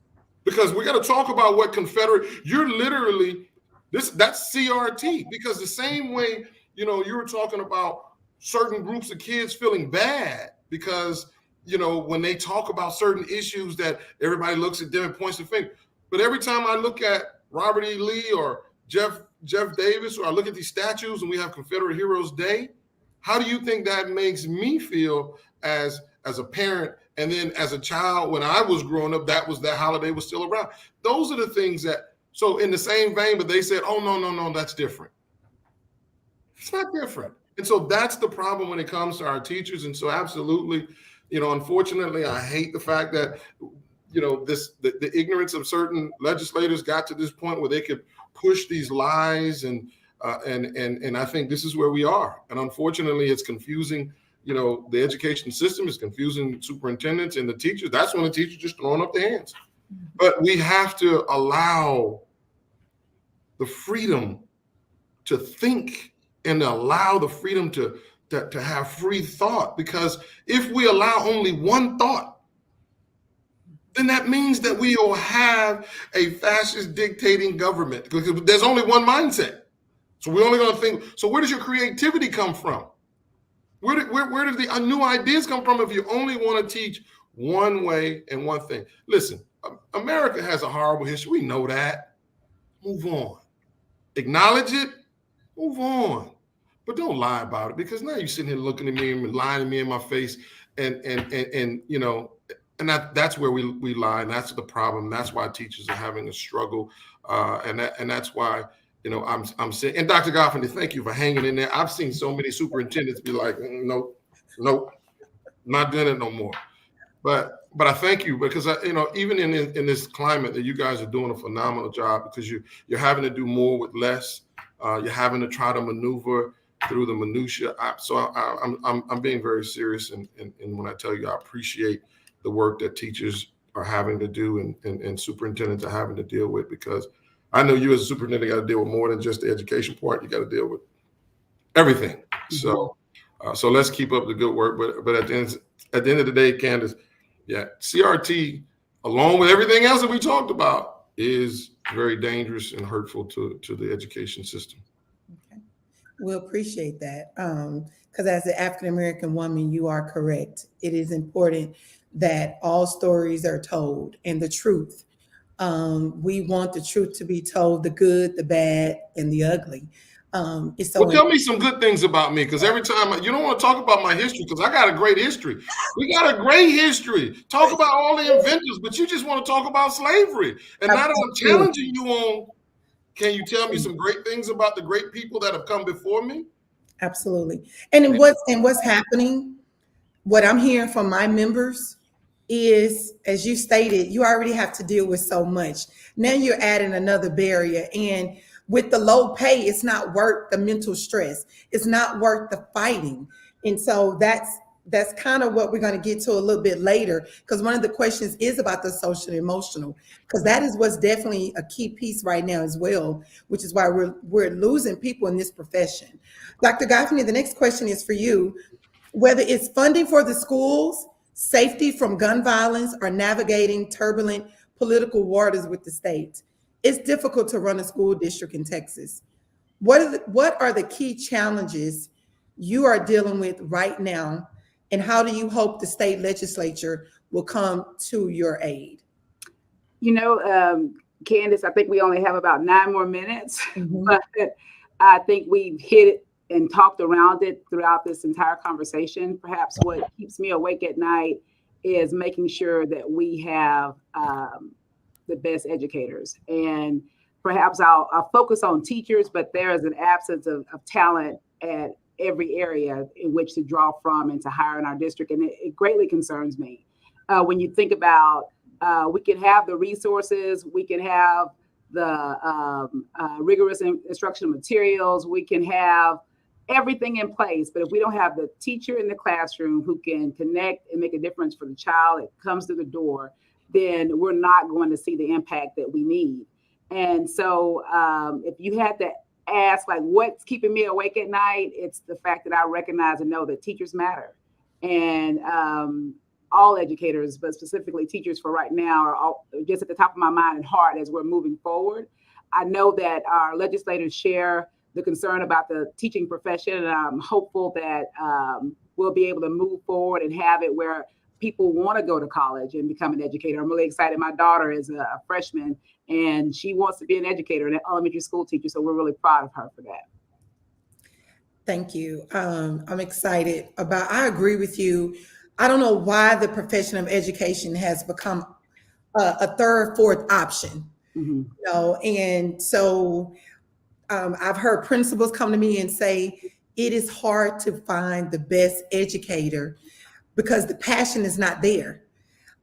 because we got to talk about what Confederate. You're literally. That's CRT, because the same way, you were talking about certain groups of kids feeling bad because, when they talk about certain issues that everybody looks at them and points the finger. But every time I look at Robert E. Lee or Jeff Davis, or I look at these statues and we have Confederate Heroes Day, how do you think that makes me feel as a parent? And then as a child, when I was growing up, that holiday was still around. Those are the things that. So in the same vein, but they said, oh, no, that's different. It's not different. And so that's the problem when it comes to our teachers. And so absolutely, unfortunately, I hate the fact that, the ignorance of certain legislators got to this point where they could push these lies. And I think this is where we are. And unfortunately, it's confusing. The education system is confusing superintendents and the teachers. That's when the teachers just throwing up their hands. But we have to allow the freedom to think and allow the freedom to have free thought, because if we allow only one thought, then that means that we will have a fascist dictating government, because there's only one mindset. So we're only going to think. So where does your creativity come from? Where does the new ideas come from if you only want to teach one way and one thing? Listen. America has a horrible history. We know that. Move on. Acknowledge it. Move on. But don't lie about it, because now you're sitting here looking at me and lying to me in my face, and that's where we lie, and that's the problem. That's why teachers are having a struggle, and that's why I'm saying. And Dr. Goffin, thank you for hanging in there. I've seen so many superintendents be like, nope, not doing it no more. But I thank you, because even in this climate that you guys are doing a phenomenal job, because you're having to do more with less. You're having to try to maneuver through the minutia. I'm being very serious, and when I tell you I appreciate the work that teachers are having to do and superintendents are having to deal with, because I know you as a superintendent got to deal with more than just the education part. You got to deal with everything. Mm-hmm. So let's keep up the good work. But at the end of the day, Candace. Yeah, CRT, along with everything else that we talked about, is very dangerous and hurtful to the education system. Okay. We'll appreciate that. Because as an African-American woman, you are correct. It is important that all stories are told and the truth. We want the truth to be told, the good, the bad, and the ugly. Tell me some good things about me, because every time you don't want to talk about my history, because I got a great history. We got a great history. Talk about all the inventors, but you just want to talk about slavery. And now that I'm challenging you on, can you tell me some great things about the great people that have come before me? Absolutely. And what's happening, what I'm hearing from my members is, as you stated, you already have to deal with so much. Now you're adding another barrier. And with the low pay, it's not worth the mental stress. It's not worth the fighting. And so that's kind of what we're going to get to a little bit later, because one of the questions is about the social and emotional, because that is what's definitely a key piece right now as well, which is why we're losing people in this profession. Dr. Gaffney, the next question is for you. Whether it's funding for the schools, safety from gun violence, or navigating turbulent political waters with the state, it's difficult to run a school district in Texas. What are the key challenges you are dealing with right now, and how do you hope the state legislature will come to your aid? Candace, I think we only have about 9 more minutes, Mhm. but I think we've hit it and talked around it throughout this entire conversation. Perhaps what keeps me awake at night is making sure that we have the best educators. And perhaps I'll focus on teachers, but there is an absence of talent at every area in which to draw from and to hire in our district. And it greatly concerns me. When you think about, we can have the resources, we can have the rigorous instructional materials, we can have everything in place, but if we don't have the teacher in the classroom who can connect and make a difference for the child that comes through the door, then we're not going to see the impact that we need. And so if you had to ask, like, what's keeping me awake at night, it's the fact that I recognize and know that teachers matter. And all educators, but specifically teachers for right now, are all just at the top of my mind and heart as we're moving forward. I know that our legislators share the concern about the teaching profession, and I'm hopeful that we'll be able to move forward and have it where people want to go to college and become an educator. I'm really excited. My daughter is a freshman, and she wants to be an educator and an elementary school teacher, so we're really proud of her for that. Thank you. I'm excited I agree with you. I don't know why the profession of education has become a third, fourth option. Mm-hmm. And so I've heard principals come to me and say, it is hard to find the best educator because the passion is not there.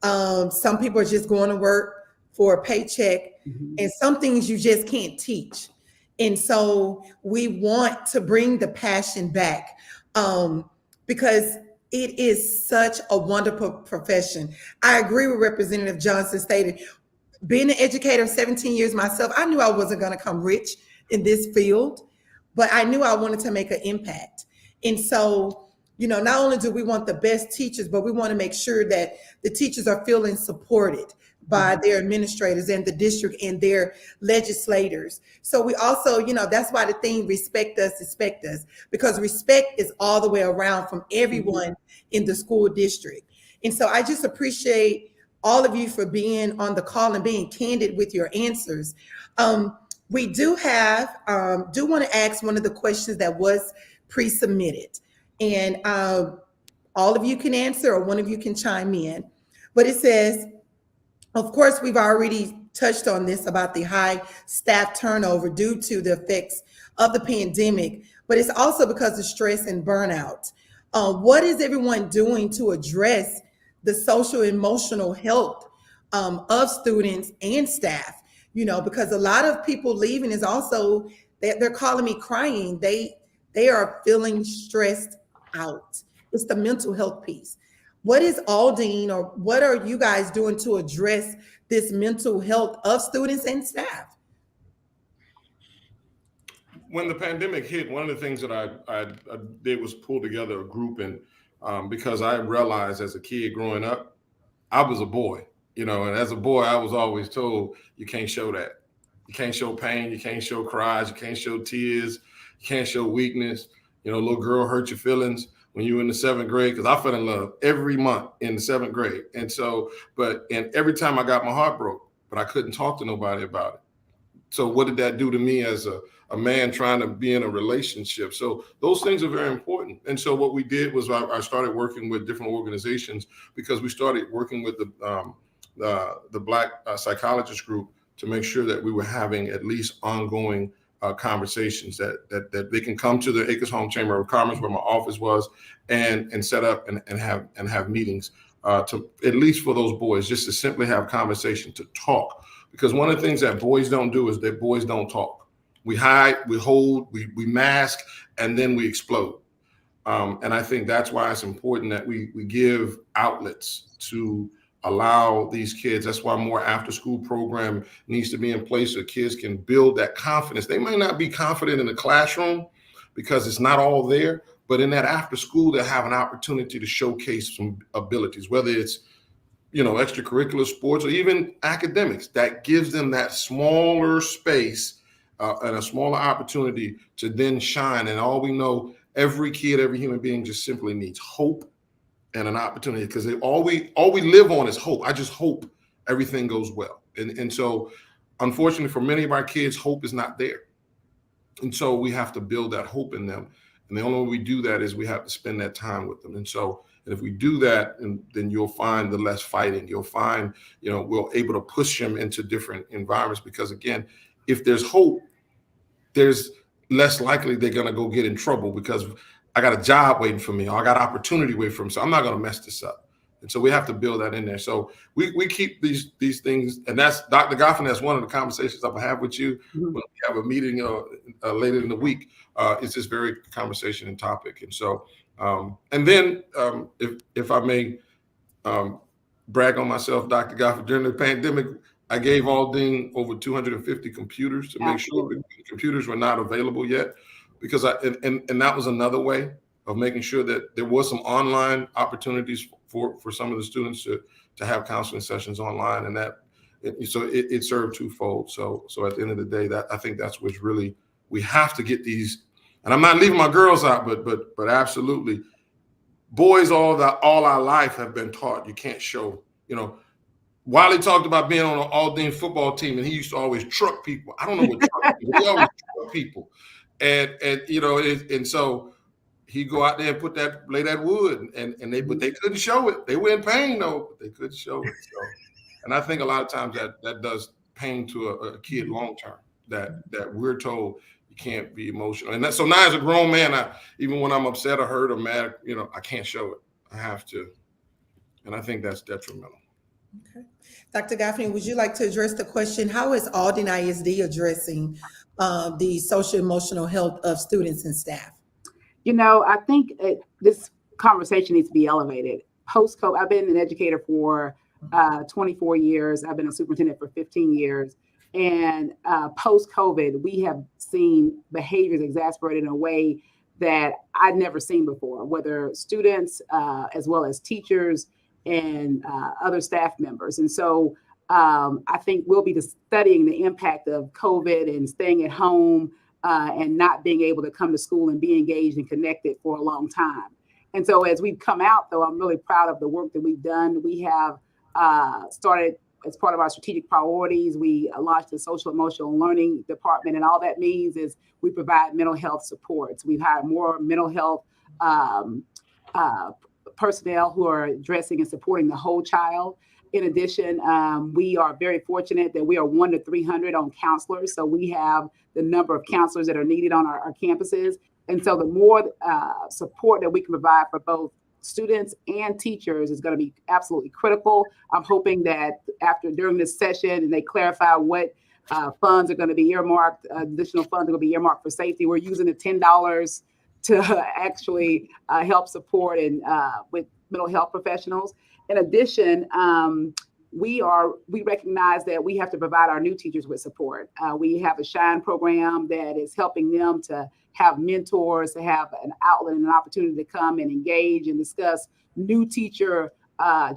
Some people are just going to work for a paycheck, mm-hmm. and some things you just can't teach. And so we want to bring the passion back because it is such a wonderful profession. I agree with Representative Johnson stated, being an educator 17 years myself, I knew I wasn't going to come rich in this field, but I knew I wanted to make an impact. And so, not only do we want the best teachers, but we want to make sure that the teachers are feeling supported by their administrators and the district and their legislators. So we also, that's why the thing respect us, because respect is all the way around from everyone in the school district. And so I just appreciate all of you for being on the call and being candid with your answers. We do want to ask one of the questions that was pre-submitted, and all of you can answer or one of you can chime in. But it says, of course, we've already touched on this about the high staff turnover due to the effects of the pandemic, but it's also because of stress and burnout. What is everyone doing to address the social emotional health of students and staff? Because a lot of people leaving is also, they're calling me crying. They are feeling stressed out. It's the mental health piece. What is Aldine, or what are you guys doing to address this mental health of students and staff? When the pandemic hit, one of the things that I did was pull together a group, and because I realized as a kid growing up, I was a boy, and as a boy, I was always told, you can't show that. You can't show pain. You can't show cries. You can't show tears. You can't show weakness. Little girl hurt your feelings when you were in the 7th grade, because I fell in love every month in the 7th grade. And so, and every time I got my heart broke, but I couldn't talk to nobody about it. So what did that do to me as a man trying to be in a relationship? So those things are very important. And so what we did was I started working with different organizations, because we started working with the Black psychologist group to make sure that we were having at least ongoing conversations that they can come to the Acres Home Chamber of Commerce, where my office was, and set up and have meetings to at least for those boys, just to simply have conversation, to talk. Because one of the things that boys don't do is that boys don't talk. We hide, we hold, we mask, and then we explode. And I think that's why it's important that we give outlets to allow these kids. That's why more after school program needs to be in place so kids can build that confidence. They may not be confident in the classroom because it's not all there, but in that after school, they have an opportunity to showcase some abilities, whether it's, extracurricular sports or even academics. That gives them that smaller space and a smaller opportunity to then shine. And all we know, every kid, every human being just simply needs hope and an opportunity, because all we live on is hope. I just hope everything goes well. And so unfortunately for many of our kids, hope is not there. And so we have to build that hope in them. And the only way we do that is we have to spend that time with them. And if we do that, then you'll find the less fighting. You'll find, we're able to push them into different environments, because again, if there's hope, there's less likely they're going to go get in trouble because I got a job waiting for me, or I got opportunity waiting for me. So I'm not going to mess this up. And so we have to build that in there. So we keep these things, and that's Dr. Goffin. That's one of the conversations I'm gonna have with you when we have a meeting later in the week. It's this very conversation and topic. And so, and then if I may brag on myself, Dr. Goffin, during the pandemic, I gave Aldine over 250 computers to make sure that computers were not available yet, because and that was another way of making sure that there was some online opportunities for some of the students to have counseling sessions online, and it served twofold. So at the end of the day, that I think that's what's really, we have to get these, and I'm not leaving my girls out, but absolutely, boys all our life have been taught you can't show. Wiley talked about being on an Aldine football team, and he used to always truck people. I don't know what truck people. He always truck people, and so he'd go out there and lay that wood, but they couldn't show it. They were in pain though, but they couldn't show it. So, and I think a lot of times that does pain to a kid long term. That we're told you can't be emotional, and so now as a grown man, even when I'm upset or hurt or mad, I can't show it. I have to, and I think that's detrimental. Okay. Dr. Gaffney, would you like to address the question, how is Aldine ISD addressing the social emotional health of students and staff? I think this conversation needs to be elevated. Post-COVID, I've been an educator for 24 years. I've been a superintendent for 15 years. And post-COVID, we have seen behaviors exacerbated in a way that I'd never seen before, whether students as well as teachers and other staff members. And so I think we'll be studying the impact of COVID and staying at home and not being able to come to school and be engaged and connected for a long time. And so as we've come out, though, I'm really proud of the work that we've done. We have started, as part of our strategic priorities, we launched the social emotional learning department. And all that means is we provide mental health supports. We've hired more mental health personnel who are addressing and supporting the whole child. In addition, we are very fortunate that we are 1 to 300 on counselors. So we have the number of counselors that are needed on our campuses. And so the more support that we can provide for both students and teachers is going to be absolutely critical. I'm hoping that during this session, and they clarify what funds are going to be earmarked, additional funds are going to be earmarked for safety. We're using the $10 to actually help support and with mental health professionals. In addition, we recognize that we have to provide our new teachers with support. We have a SHINE program that is helping them to have mentors, to have an outlet and an opportunity to come and engage and discuss new teacher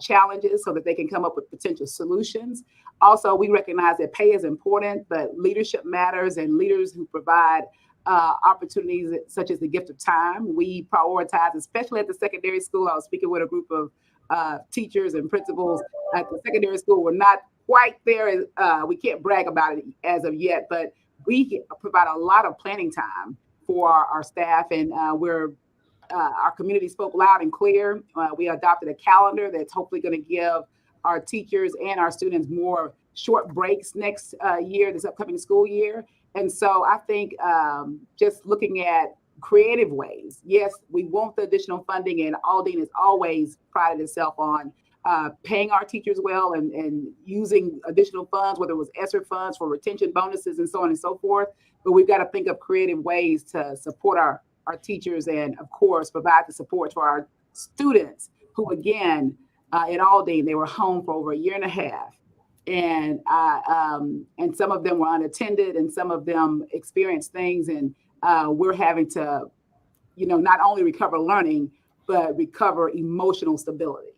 challenges so that they can come up with potential solutions. Also, we recognize that pay is important, but leadership matters, and leaders who provide opportunities such as the gift of time, we prioritize, especially at the secondary school. I was speaking with a group of teachers and principals at the secondary school. We're not quite there. We can't brag about it as of yet, but we provide a lot of planning time for our staff, and our community spoke loud and clear. We adopted a calendar that's hopefully going to give our teachers and our students more short breaks next year, this upcoming school year. And so I think just looking at creative ways, yes, we want the additional funding, and Aldine has always prided itself on paying our teachers well and using additional funds, whether it was ESSER funds for retention bonuses and so on and so forth. But we've got to think of creative ways to support our teachers and, of course, provide the support for our students who, again, at Aldine, they were home for over a year and a half. And some of them were unattended and some of them experienced things. And we're having to, not only recover learning, but recover emotional stability.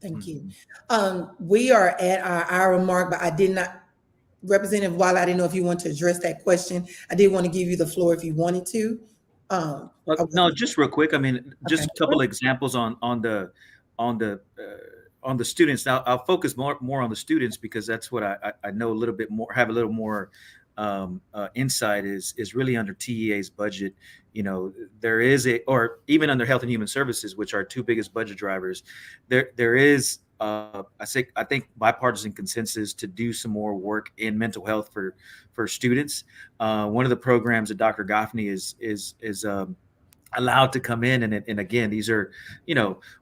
Thank you. We are at our hour mark, but I did not, Representative Wiley, I didn't know if you want to address that question. I did want to give you the floor if you wanted to. No, just real quick. I mean, just a couple of examples on the students. Now, I'll focus more on the students because that's what I know a little bit more, have a little more insight is really under TEA's budget. There is or even under Health and Human Services, which are two biggest budget drivers, there is I think bipartisan consensus to do some more work in mental health for students. One of the programs that Dr. Goffney is allowed to come in, and again, these are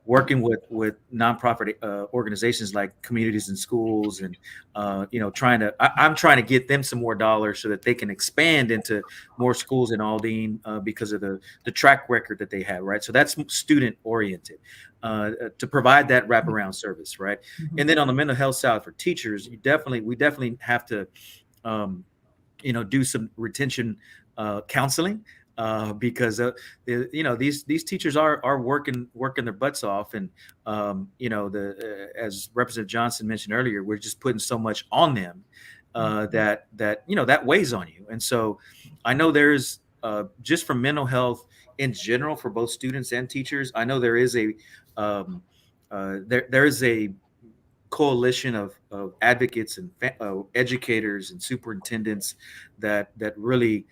working with nonprofit organizations like Communities in Schools, and I'm trying to get them some more dollars so that they can expand into more schools in Aldine because of the track record that they have, right? So that's student oriented to provide that wraparound service, right? Mm-hmm. And then on the mental health side for teachers, we definitely have to do some retention counseling. Because these teachers are working their butts off, and as Representative Johnson mentioned earlier, we're just putting so much on them that weighs on you. And so I know there's just for mental health in general for both students and teachers, I know there is a coalition of advocates and educators and superintendents that really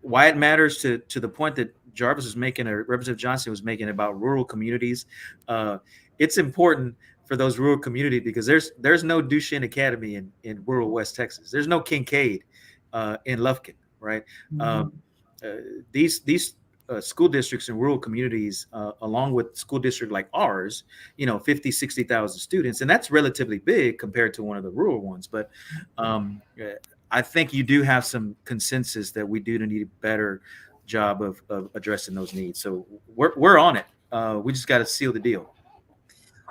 why it matters to the point that Jarvis was making, or Representative Johnson was making about rural communities. It's important for those rural communities because there's no Duchesne Academy in rural West Texas. There's no Kincaid in Lufkin, right? Mm-hmm. These school districts in rural communities, along with school district like ours, 50, 60,000 students, and that's relatively big compared to one of the rural ones. But I think you do have some consensus that we do need a better job of addressing those needs. So we're on it. We just got to seal the deal.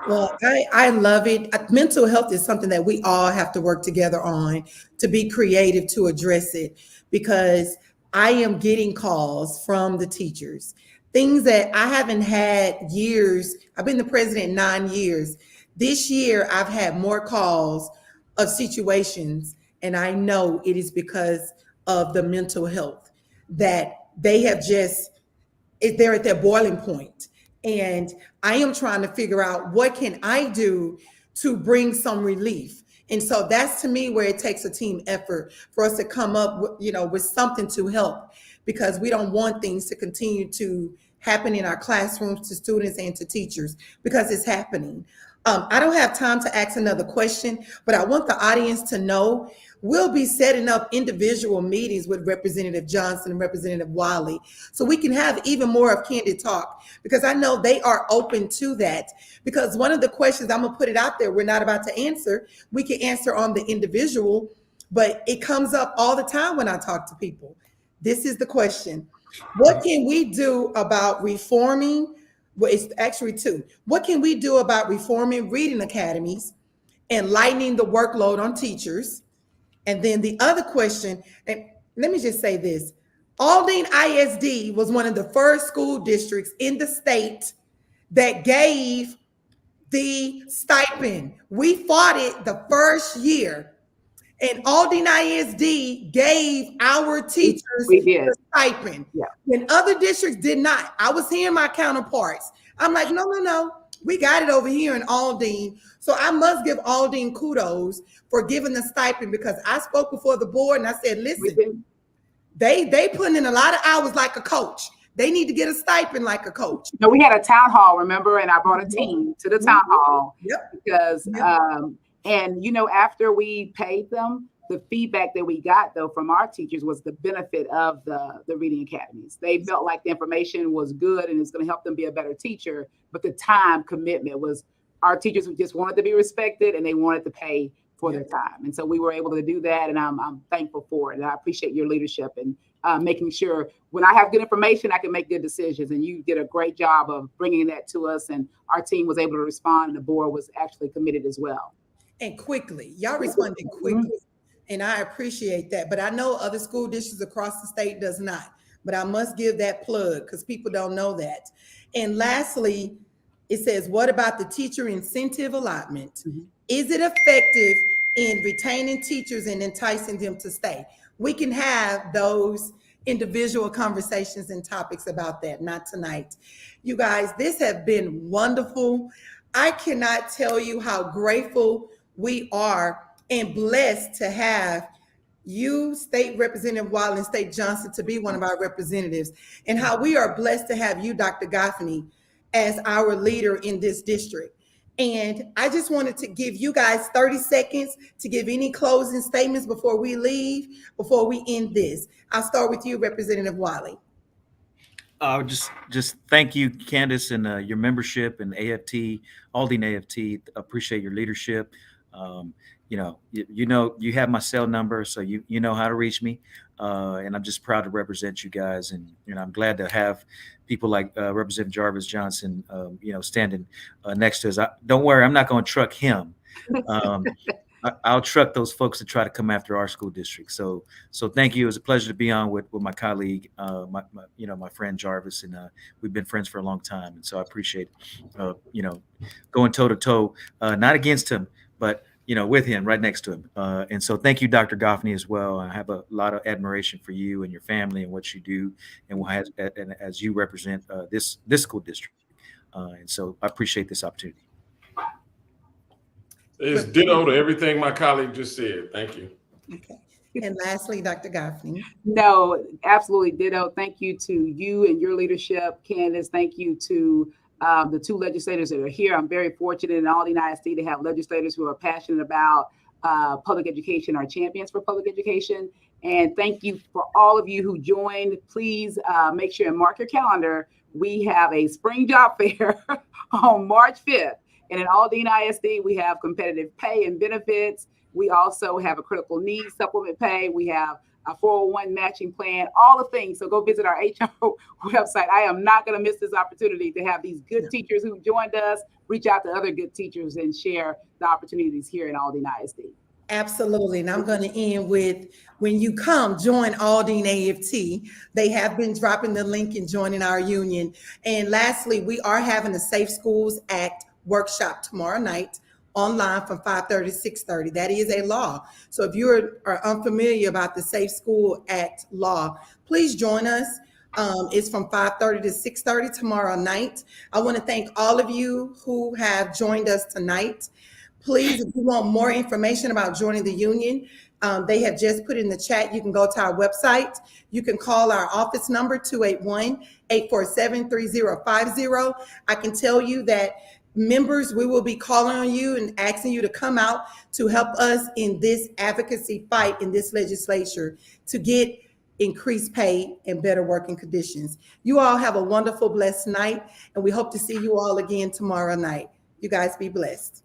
Well, I love it. Mental health is something that we all have to work together on to be creative to address it, because I am getting calls from the teachers, things that I haven't had years. I've been the president 9 years. This year, I've had more calls of situations, and I know it is because of the mental health that they have they're at their boiling point. And I am trying to figure out what can I do to bring some relief. And so that's, to me, where it takes a team effort for us to come up with something to help, because we don't want things to continue to happen in our classrooms to students and to teachers, because it's happening. I don't have time to ask another question, but I want the audience to know we'll be setting up individual meetings with Representative Johnson and Representative Wiley so we can have even more of Candid Talk, because I know they are open to that. Because one of the questions, I'm going to put it out there, we're not about to answer. We can answer on the individual, but it comes up all the time when I talk to people. This is the question. What can we do about reforming? Well, it's actually two. What can we do about reforming reading academies and lightening the workload on teachers? And then the other question, and let me just say this, Aldine ISD was one of the first school districts in the state that gave the stipend. We fought it the first year, and Aldine ISD gave our teachers the stipend. Yeah. When other districts did not. I was hearing my counterparts. I'm like, no, we got it over here in Aldine. So I must give Aldine kudos for giving the stipend, because I spoke before the board and I said, listen, they putting in a lot of hours like a coach. They need to get a stipend like a coach. No, we had a town hall, remember? And I brought a team to the town hall. Yep. Because, and after we paid them, The feedback that we got, though, from our teachers was the benefit of the reading academies. They felt like the information was good and it's going to help them be a better teacher, but the time commitment was, our teachers who just wanted to be respected and they wanted to pay for their time. And so we were able to do that, and I'm thankful for it. And I appreciate your leadership and making sure when I have good information, I can make good decisions. And you did a great job of bringing that to us, and our team was able to respond, and the board was actually committed as well. And quickly, y'all responded quickly. And I appreciate that. But I know other school districts across the state does not. But I must give that plug because people don't know that. And lastly, it says, what about the teacher incentive allotment? Mm-hmm. Is it effective in retaining teachers and enticing them to stay? We can have those individual conversations and topics about that, not tonight. You guys, this has been wonderful. I cannot tell you how grateful we are and blessed to have you, State Representative Wiley, and State Johnson, to be one of our representatives, and how we are blessed to have you, Dr. Goffney, as our leader in this district. And I just wanted to give you guys 30 seconds to give any closing statements before we leave, before we end this. I'll start with you, Representative Wiley. Just thank you, Candace, and your membership and AFT, Aldine AFT. Appreciate your leadership. You have my cell number, so you know how to reach me. And I'm just proud to represent you guys. And, I'm glad to have people like Representative Jarvis Johnson, standing next to us. Don't worry, I'm not going to truck him. I'll truck those folks that try to come after our school district. So thank you. It was a pleasure to be on with my colleague, my friend Jarvis, and we've been friends for a long time. And so I appreciate, going toe to toe, not against him, but with him, right next to him. And so thank you, Dr. Goffney, as well. I have a lot of admiration for you and your family and what you do, and as you represent this school district. And so I appreciate this opportunity. It's ditto to everything my colleague just said. Thank you. Okay. And lastly, Dr. Goffney. No, absolutely ditto. Thank you to you and your leadership, Candace. Thank you to the two legislators that are here. I'm very fortunate in Aldine ISD to have legislators who are passionate about public education, are champions for public education. And thank you for all of you who joined. Please make sure and mark your calendar. We have a spring job fair on March 5th. And in Aldine ISD, we have competitive pay and benefits. We also have a critical needs supplement pay. We have a 401 matching plan, all the things. So go visit our HR website. I am not going to miss this opportunity to have these good teachers who joined us reach out to other good teachers and share the opportunities here in Aldine ISD. Absolutely. And I'm going to end with, when you come, join Aldine AFT. They have been dropping the link and joining our union. And lastly, we are having a Safe Schools Act workshop tomorrow night online from 5:30 to 6:30. That is a law. So if you are unfamiliar about the Safe School Act law, please join us. It's from 5:30 to 6:30 tomorrow night. I want to thank all of you who have joined us tonight. Please, if you want more information about joining the union, they have just put in the chat. You can go to our website. You can call our office number, 281-847-3050. I can tell you that members, we will be calling on you and asking you to come out to help us in this advocacy fight in this legislature to get increased pay and better working conditions. You all have a wonderful, blessed night, and we hope to see you all again tomorrow night. You guys be blessed.